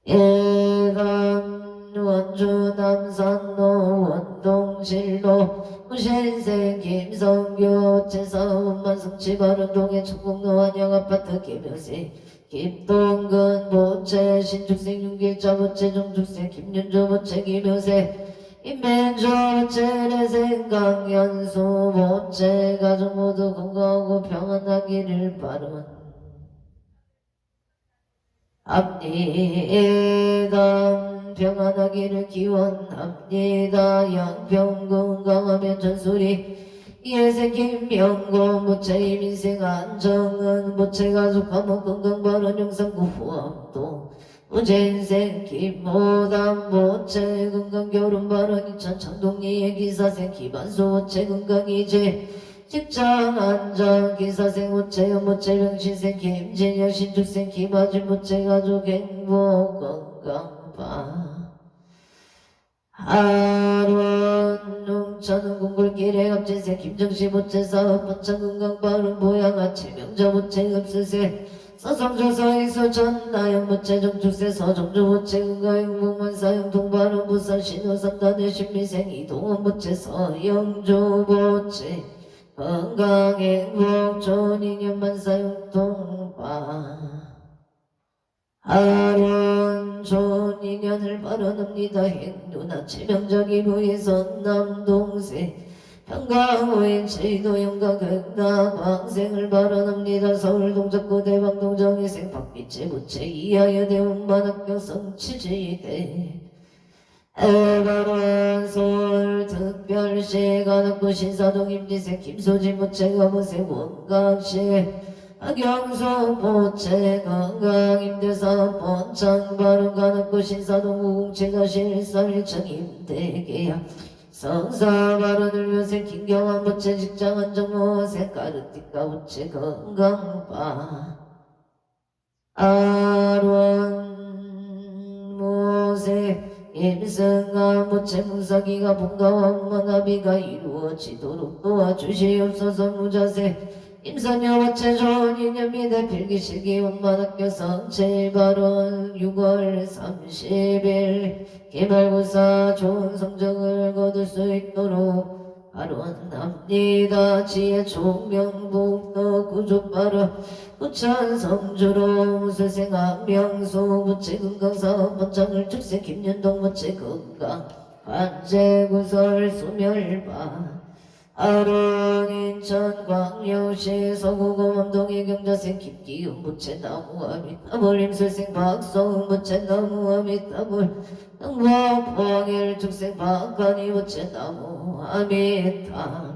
예감 원주 남산로 원동실로 무신생 김성교 제사원만 성치 바른동의 천국로 한영아파트 김효생 김동근 보채 신축생 윤길자 보채 정축생 김윤주 보채 김효생 임men조 보채 내생 강연수 보채 가족 모두 건강하고 평안하기를 바론 합니다. 평안하기를 기원합니다. 양평 건강하면 전술이 예생 김명고 무채임 인생 안정은 무채 가족 화목 건강 발언 영상구 후암도 무채인생 김모담 무채 건강 결혼 발언 인천 창동리의 기사생 기반수 무채 건강 이제 직장 안정 기사생 무채 무채 병신생 김진영 신축생 김아진 무채 가족 행복 건강 하론 농천은 궁굴길에 갑진세 김정시 부채 사업 번창 건강발은 모양아 체명저 부채 급수세 서성조서익수 전나영 부채 정축세 서정주 부채 건강행복만 사용 동발은 부산 신호삼단의 신미생 이동원 부채 서영주 부채 건강행복 좋은 인연만 사용 동발 아론 좋은 인연을 발언합니다. 행누나 치명적인 후에선 남동생 평강호인 제도 영가 극나 광생을 발언합니다. 서울 동작구 대방 동정희생 박빛의 부채 이하여 대운만학교 성취지대 해바른 서울 특별시 관악구 신사동 임지생 김소진 부채가 무생 원각시 악영소 보채 건강 임대사 본창 바로 관악구 신사동 우궁채가 실설 1층 임대계약 성사 바로들 묘생 김경환 부채 직장 안정모 색가르띠까 부채 건강바 아론 모세 임승가 부채 문사기가 본가와 원합의가 이루어지도록 도와주시옵소서. 무자세 임선여 부채 좋은 인연미대 필기실기 원만학교 성체발원 6월 30일 기말고사 좋은 성적을 거둘 수 있도록 발언합니다. 지혜 총명복도 구족발언 부천 성주로 수생 악명수 부채 건강사업 본창을 축생 김윤동 부채 건강 관제구설 소멸바 아론 인천 광역시 서구고 원동의 경자생 김기훈 부채 나무아미타불 임술생 박성훈 부채 나무아미타불 등복 포항일 축생 박간이 부채 나무아미타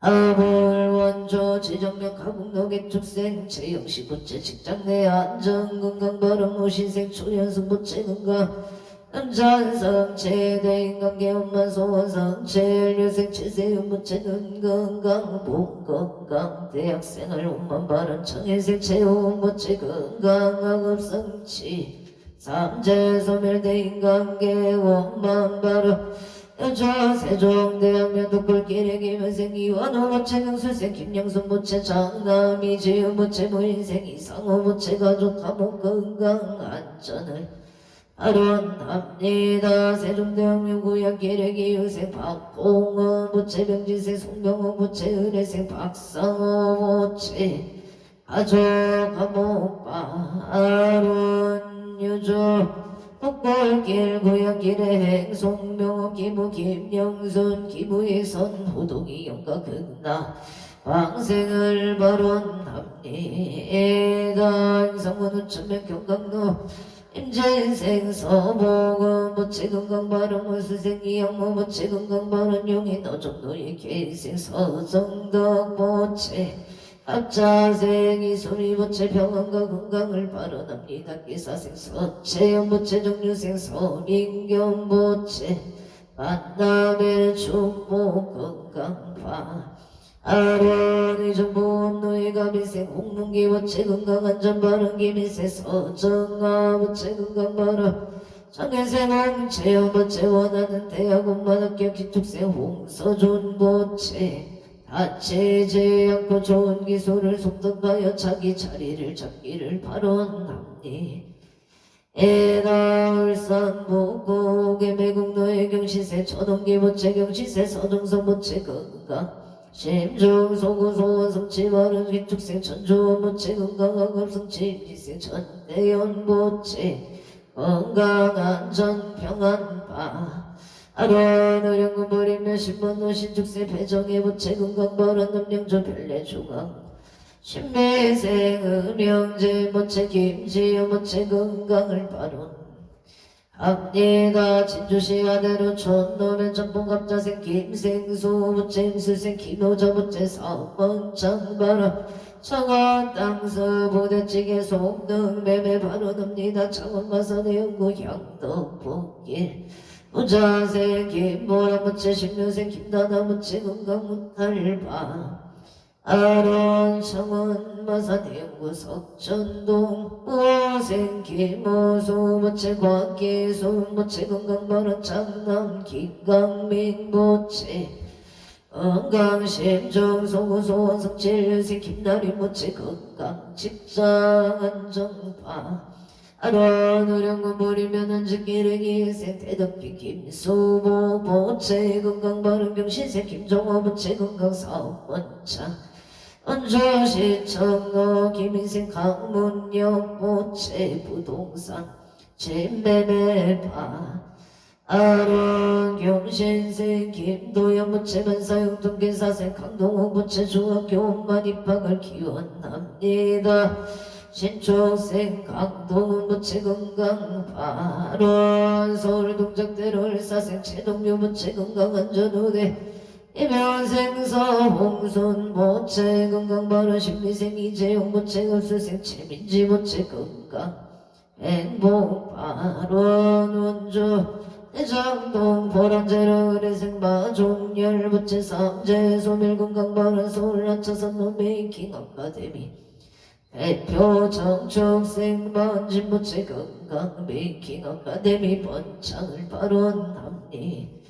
아불 원조 지정명 가국노객 축생 최영시 부채 직장내 안전건강바른 무신생 초연승 부채 건강 남산성 최대인관계 원만소원성 최일류생 최세윤 부채는 건강 본건강 대학생활 원만바른 청일생 최호원 부채 건강학업성치 삼재소멸대인관계 원만바른 여자 세종대학면 독불길의 김현생 이완호 부채 경술생 김영순 부채 장남이 지은 부채 무인생 이상호 부채가 좋다 건강 안전을 발언합니다. 세종대왕 구약 계례기 유생 박봉원 부채 병지생 송병호 부채 의례생 박상호 부채 가족 감옥바 아론 유조 북골길 구약 계례행 송병호 기부 김영순 기부의선 호동이 영가 극나 왕생을 발언합니다. 인성문 우천면 경강로 임재인생 서보건 부채 건강발언 무수생 이영모 부채 건강발언 용인 어종노예 계생 서정덕 부채 합자생 이소리 부채 평안과 건강을 발언합니다. 기사생 서채연 부채 정류생 서민경 부채 만남의 축복 건강파 아련의 정보원 노예가 미생 홍문기 부채 건강안전발언 기미세 서정아 부채 건강발언 장애생 홍채연 부채 원하는 대학원만학교 기축생 홍서준 부채 다치지 않고 좋은 기술을 속덕하여 자기 자리를 잡기를 발언합니 에나울산 목곡의 매국노예 경시세 천원기 부채 경시세 서정서 부채 건강 심중 소구소원 성치 바른 기축생 천주원 부채 건강학업 성치 기생 천대연 부채 건강안전 평안바 아련 의령군 버리며 신번노 신축생 배정의 부채 건강발언 남령조 별내중앙 신매생 음영제 부채 김지연 부채 건강을 발언 합니다. 진주시 아대로 촌노면 전봉갑자생 김생수 부채 임수생 김호자 부채 사업번창발언 청원 땅서 부대찌개 속등 매매 발언합니다. 창원마산의 연구 향덕북길 부자생 김보람 부채 신묘생 김다나 부채 건강문탈바 아론 청원 마산 연구 석천동 우생 김호수 부채 곽기수 부채 건강발언 장남 김강민 부채 건강심정 소구소원 성칠유생 김나리 부채 건강 직장 안정파 아론 의령군 부리면 한직기르기 생태덕기 김수보 부채 건강발언 병신생 김종호 부채 건강사업 원창 원조시청로 김인생 강문역 부채 부동산 진매매파 아론 경신생 김도연 부채만사 용통계사생 강동호 부채 중학교 원만 입학을 기원합니다. 신축생 강동훈 부채 건강 발원 서울 동작대로 일사생 최동료 부채 건강 안전우대 이면생서 홍순 부채 건강 발원 심리생 이재용 부채 급수생 최민지 부채 건강 행복 발원 원주 대장동 보람제로 의뢰생바 종열 부채 삼재 소멸 건강 발원 서울 하차선 노메이킹 아카데미 대표 정축생 반진 부채 건강 메이킹 아카데미 번창을 발언합니다.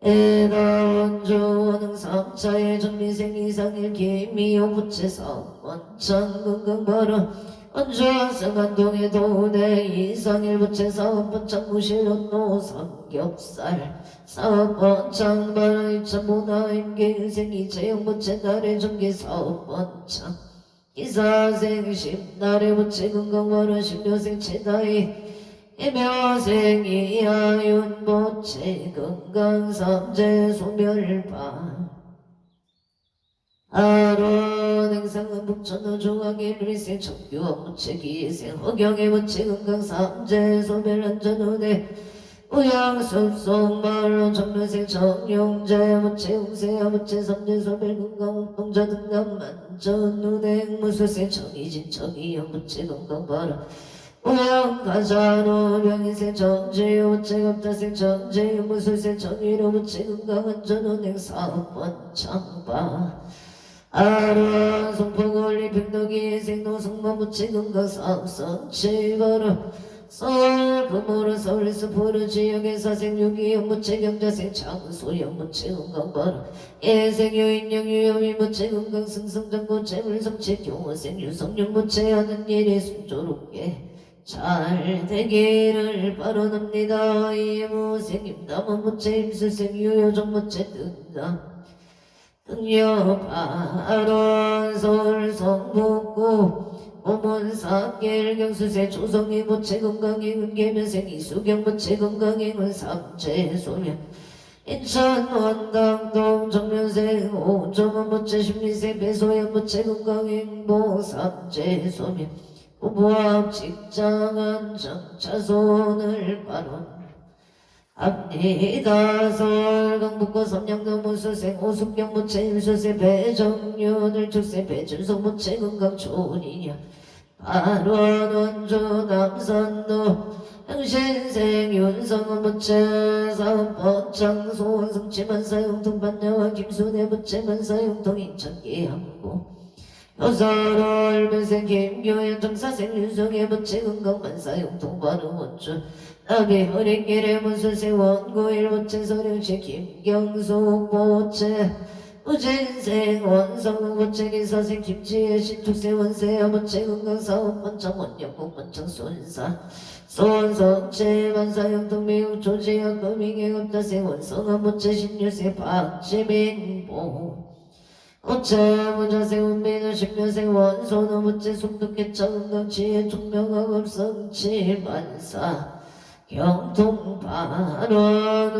에라원조원흥 3차의 정리생 이상일 김미호 부채 사원창 건강 발언 원주학생 한동의 도내 이상일 부채 사업번창 무실론노 삼겹살 사업번창 발언 2차 문화임계일생 이재용 부채 나래 전기 사업번창 기사생 십나래 부채 건강발언 십묘생 최다희 이묘생 이하윤 부채 건강 삼재 소멸반 아론 행상은 북천호 중앙의 루리생 정규원 부채 기생 허경의 부채 건강 삼재 소멸 안전운해 우양숲속 마을로 정묘생 정용재 부채 홍세야 부채 삼재 소멸 건강 옥동자 등남 만전운행 무술생 정이진 정이영 부채 건강 발언 우양가자로 명인생 정재유 부채 갑자생 정재유 무술생 정의로 부채 건강 안전운행 사업번창바 아론 송포골리 백덕이 생노성만 부채 건강 사업선 칠바로 서울 금호로 서울에서 포르 지역의 사생 유기형 부채 경자생 장소형 부채 건강 발언 예생 유인형 유여미 부채 건강 승성장 부채 물성채 경호생 유성령 부채 하는 일에 순조롭게 잘 되기를 바라옵니다. 이무생 임담원 부채 임수생 유효정 부채 등남 등려 발언 서울 성북구 오문사길 경수세 조성이 부채 건강행은 계면생 이수경 부채 건강행은 삼재소면 인천 원당동 정면생 오정원 부채 심리생 배소연 부채 건강행보 삼재소면 부부합 직장 안정 차손을 발언 합니다. 서울 강북구 삼양동 무수생 오숙경 부채 일수세 배정윤을 축세 배준성 부채 건강 좋으니냐 발원 원주 남산도 당신생 윤성원 부채 사업번창 소원성 치만사용통 반야와 김순애 부채 만사용통 인천기 항구 여서울 면생 김교현 정사생 윤성의 부채 건강 만사용통 발원 원주 나비 허리길에 문수생 원고일 부채 서령시 김경수 부채 우진생 원성 부채 기사생 김지혜 신축생 원세야 부채 건강사업 번창 원역국 번창 손사 손성채 만사형통 미국 조지학 범위계 업다생 원성한 부채 신유생 박지민보 부채 무자생 운비는 신묘생 원소노 부채 속독개차 건강치의 총명학업성치 만사 경통발원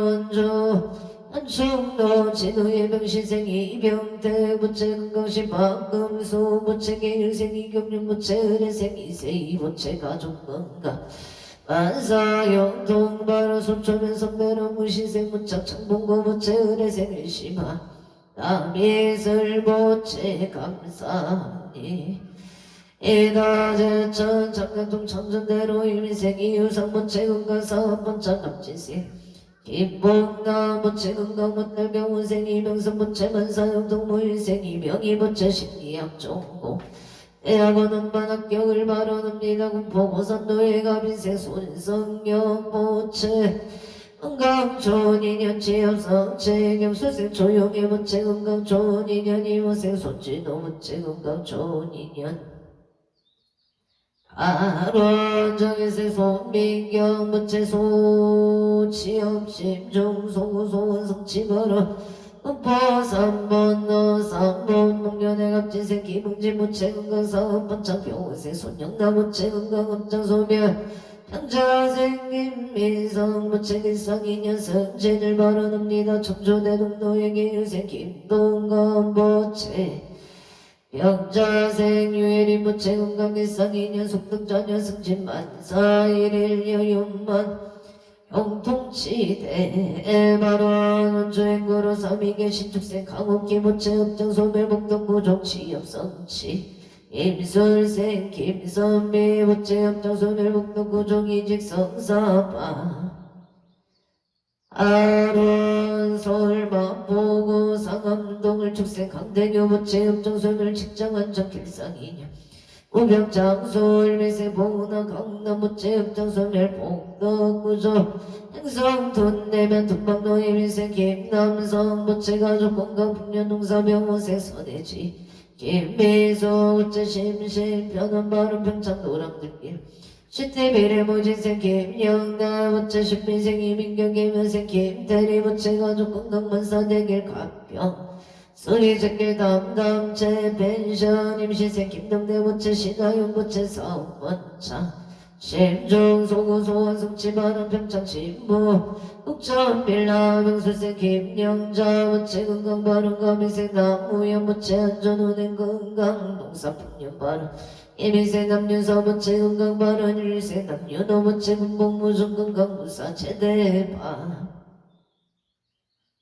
원주 한충도 진우의 병신생 이병태 부채 건강시 박금수 부채 계일생 이경륜 부채 의뢰생 이세이 부채 가족건강 만사영통발원 소초면 선배로 무시생 무착 창봉고 부채 의뢰생 일심하 남이슬 부채 감사하니 이다제천 장강통 청전대로 일민생이 유상부채 건강사업번창 남진생 김봉나부채 건강문달병원생 이명선부채 만사형통 무일생 이명이부채 심리학종고 대학원 음반 합격을 발언합니다. 군포고산도의 가빈생 손성경부채 건강좋은인연 취업성채 겸수생 조용의 부채 건강좋은인연 이모생 손진호부채 건강좋은인연 아론정에서 손민경 부채 소치업 심중 소소원 성치벌어 음포 3번 너 3번 목련의 갑진생 기붕진 부채 건강사업 번창 병원생 손영나 부채 건강업장 소멸 형자생김 민성 무책일상 이녀석 죄를 벌어놓습니다. 청조대동 노예기 유생 김동건 보채 병자생 유해리 무채 건강일상 이녀석 등자녀 승진 만사 일일 여윤만 형통치대 발원 원주행구로 삼위계 신축생 강옥기 무채 읍정 소멸복동구 정치엽성치 임술생 김선미 무채 읍정 소멸복동구 정이직 성사파 아론 서울 마포구 상암동을 축생 강대교 무채 읍정 소멸 직장안정 길상이냐 우병장소 일미세 봉은하 강남 무채 읍정 소멸 복덕구조 행성 돈 내면 돈방도 일미세 김남성 무채 가족 건강 풍년 농사병원생 선해지 김미소 우채 심심 편한 발음 평창 노랑들길 시태비례 무진생 김영다 우채 신민생 이민경 김현생 김대리 무채 가족 건강 만사 되길 가평 소리제길 담담채 펜션 임시생 김동대 무채 신하윤 무채 사업원차 심중 소구 소원 성치 바람 평창 신부 흑천 빌라 명술생 김영자 무채 건강 바람 가미생 나무연 무채 안전운행 건강 농사 풍년 바람 이미생 남윤서 무채 건강 바람 일생 남윤호 무채 군복 무중 건강 무사 제대바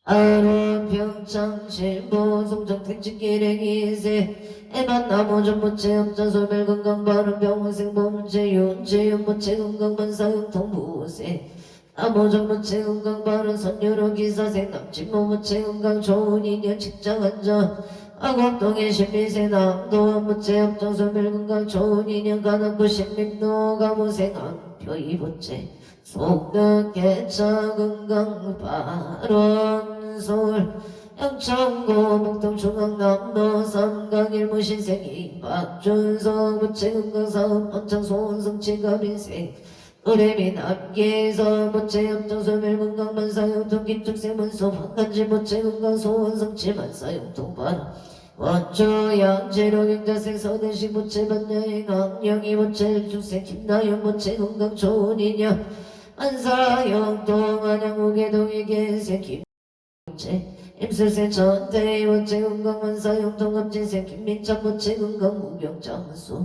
아론 평창 신부 송정 택지기랭이세 애만나무 전무채 업자소멸 건강 바른 병원생 보문채 윤채윤 무채 건강 만사용통 부세 나무 전무채 건강 바른 선유로 기사생 남친모 무채 건강 좋은 인연 직장 안전 아곡동의 신미세 남도원 무채 업자소멸 건강 좋은 인연 가남구 신림도 가무생 안표 이부채 속덕 개차 건강 발원 서울 양천구 목동 중앙남도 삼강 일무신생 박준성 무채 건강 사업 원창 소원성 치가민생 의뢰미 남기서 무채 협정 소멸 건강 만사용통 김축생 문소 황간지 무채 건강 소원성 치만사용통 바람 원주 양재로 경자생 서대식 무채 반야행 악령이 무채 축생 김나연 무채 건강 좋은 인연 안사영동 안양우계동의 계생 김무채 임술생 전태희 무채 건강 만사용통 합진생 김민찬 무채 건강 무병장수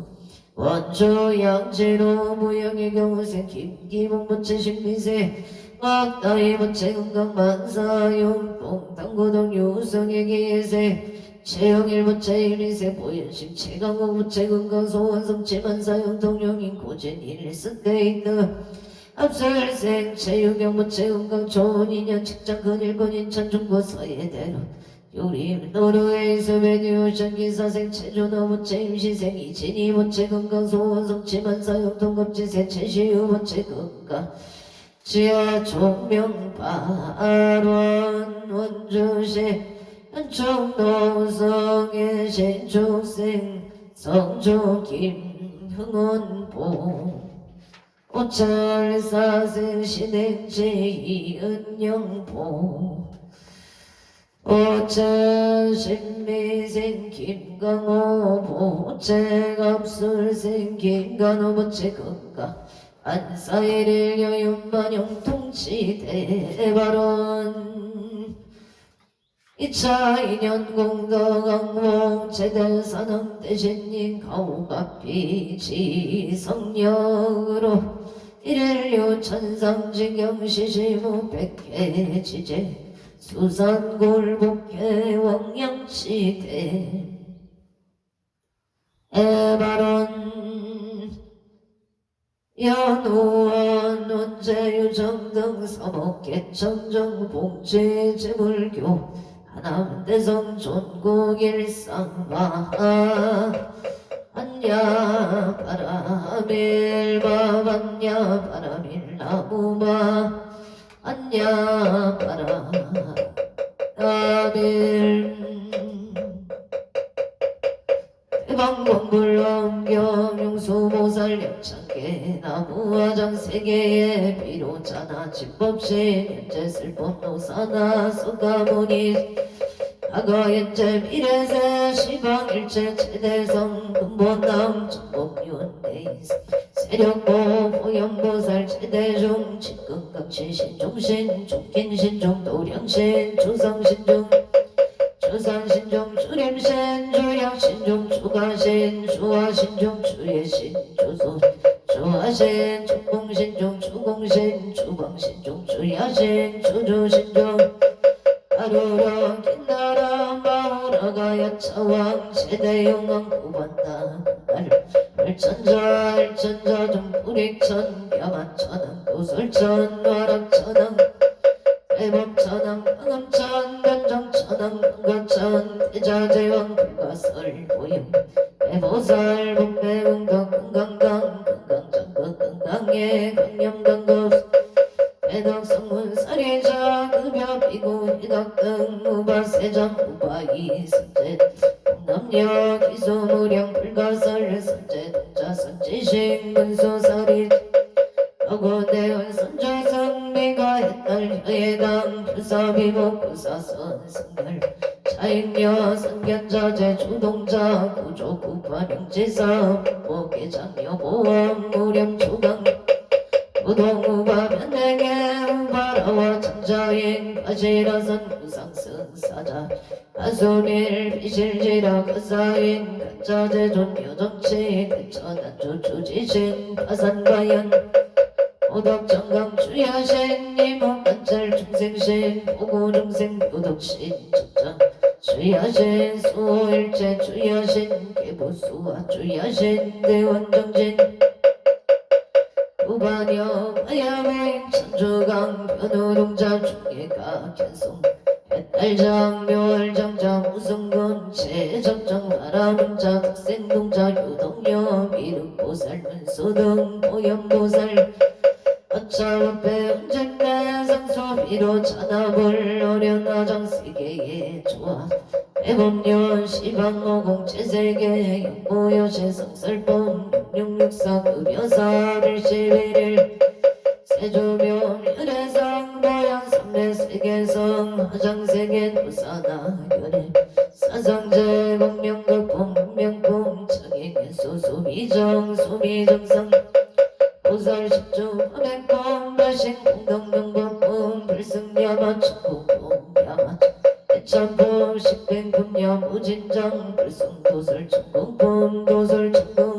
원주 양재로 무영의 경우생 김기봉 무채 신미생 막다이 무채 건강 만사용통 당구동 유성의 계생 최영일 무채 일미생 보현심 최강호 무채 건강 소원성 치만사용통 영인 고진 일승대있는 앞설생 체유경 무채 건강 좋은 인연 직장 근일권 인천 중고 서예대로 요림 노르웨이 스웨디 오션 기사생 체조너 무채 임시생 이진이 무채 건강 소원성 치만사용통 급지생 최시우 무채 건강 지하 종명발원 원주시 현충노성의 신축생 성조 김흥원보 오찰사생 신행제 이은영보 오찰 신미생 김강호보 오찰갑술생 김간호 무채 건강 안사일일 여윤만영 통치대 발원 2차 인연 공덕왕봉 제대사능 대신님 가오가피 지성력으로 일일류 천상지경 시시무 백해 지제 수산골복해 왕양시대 에바론 연우원 논제유정 등 서목개청정 봉제 제불교 하남대성 존국일상마 안야 바라밀마 반야 바라밀나무마 안야 바라밀 대방광불왕경 용수모살 력창계 나무화장 세계에 비로자나 집법시 현재 슬픔 노사나 소가모니 과거현재 미래세 시방일체 최대성 근본남 전복윤대인 세력보 보현보살 최대중 직근강신 신종신 종긴신 종도량신 조상신종 조상신종 주림신 주약신종 주가신 주화신종 주예신 주소 주화신 주공신종 주공신 주방신종 주야신 주주신종 하루라 긴나라 마오라가 야차왕 세대용왕 구반다 알천자 알천자 정불익천 야만천왕 도설천 와락천왕 대법천왕 황음천 변정천왕 금가천 대자제왕 불가설 보임 대보살 복대응덕 금강강 금강정극 금강예 강념강급 대덕성문사리자 급여비구 희덕등 우바세장 우바이 선제 남녀 기소무량 불가설 선제 동자 선지식 문소사리 어고대원 선조성 미가 했달 혀예당 불사비복 부사선 성별 차인녀 선견자재 주동자 구조 구파령지사 보계장여 보험 무렴 조강 우동우바 변행에 우바라와 천자인 가시라선 우상승사자 가수밀 비실지라 가사인 가짜제존 여정치 대처단주 주지신 파산가연 오덕정강 주야신 이목간찰 중생신 보고중생 교덕신 척장 주야신 수호일체 주야신 개보수와 주야신 대원정진 우반여 마야맹 천주강 변호동자 중계가 견송 배달장 묘월장자 무승군 제적정 바라문자 덕생동자 유동여 미륵보살 문소등 보현보살 어차법배 언젠가 상소비로 찬합을 어련하장 세계의 조합 대법년 시방노공 제세계 영모여시 성설본 664 급여사 일시비를 세조묘 멸해상 모양 삼례 세계성 화장세계 도사나 열애 사상제 공명극품 문명품 청행의 소수미정 수미정상 보살 십주 화백품 발신 공덕명법품 불승야마 축복품 야마 대참품 십행품야 무진장 불승도설 천공품 도설 천공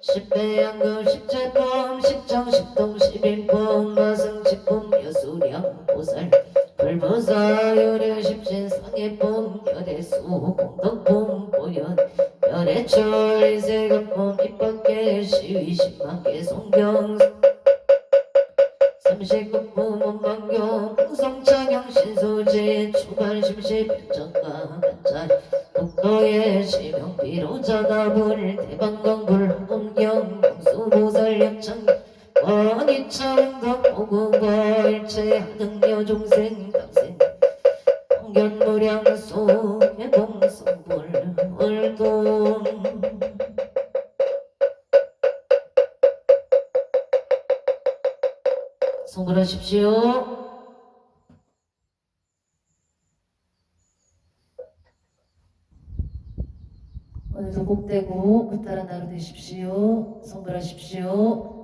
십배양금 십제품 십정 십동 십인품 마승십품 여수량 보살 불보사 열애 십신 상해품 열애수 공덕품 보현 열애철 이세금품 입밖에 시위 십만개 송경 삼십국품 원망경 풍성차경 신소지 추발 심시 변정가 간잘 독도의 시명비로자나불 대방광불 홍금경 명수보살 약창 원이창덕 오구보 일체 하등여 종생 당생 홍견무량소 해봉성불 월동 송불하십시오. 오늘도 복되고 끝따라 나루 되십시오. 성불하십시오.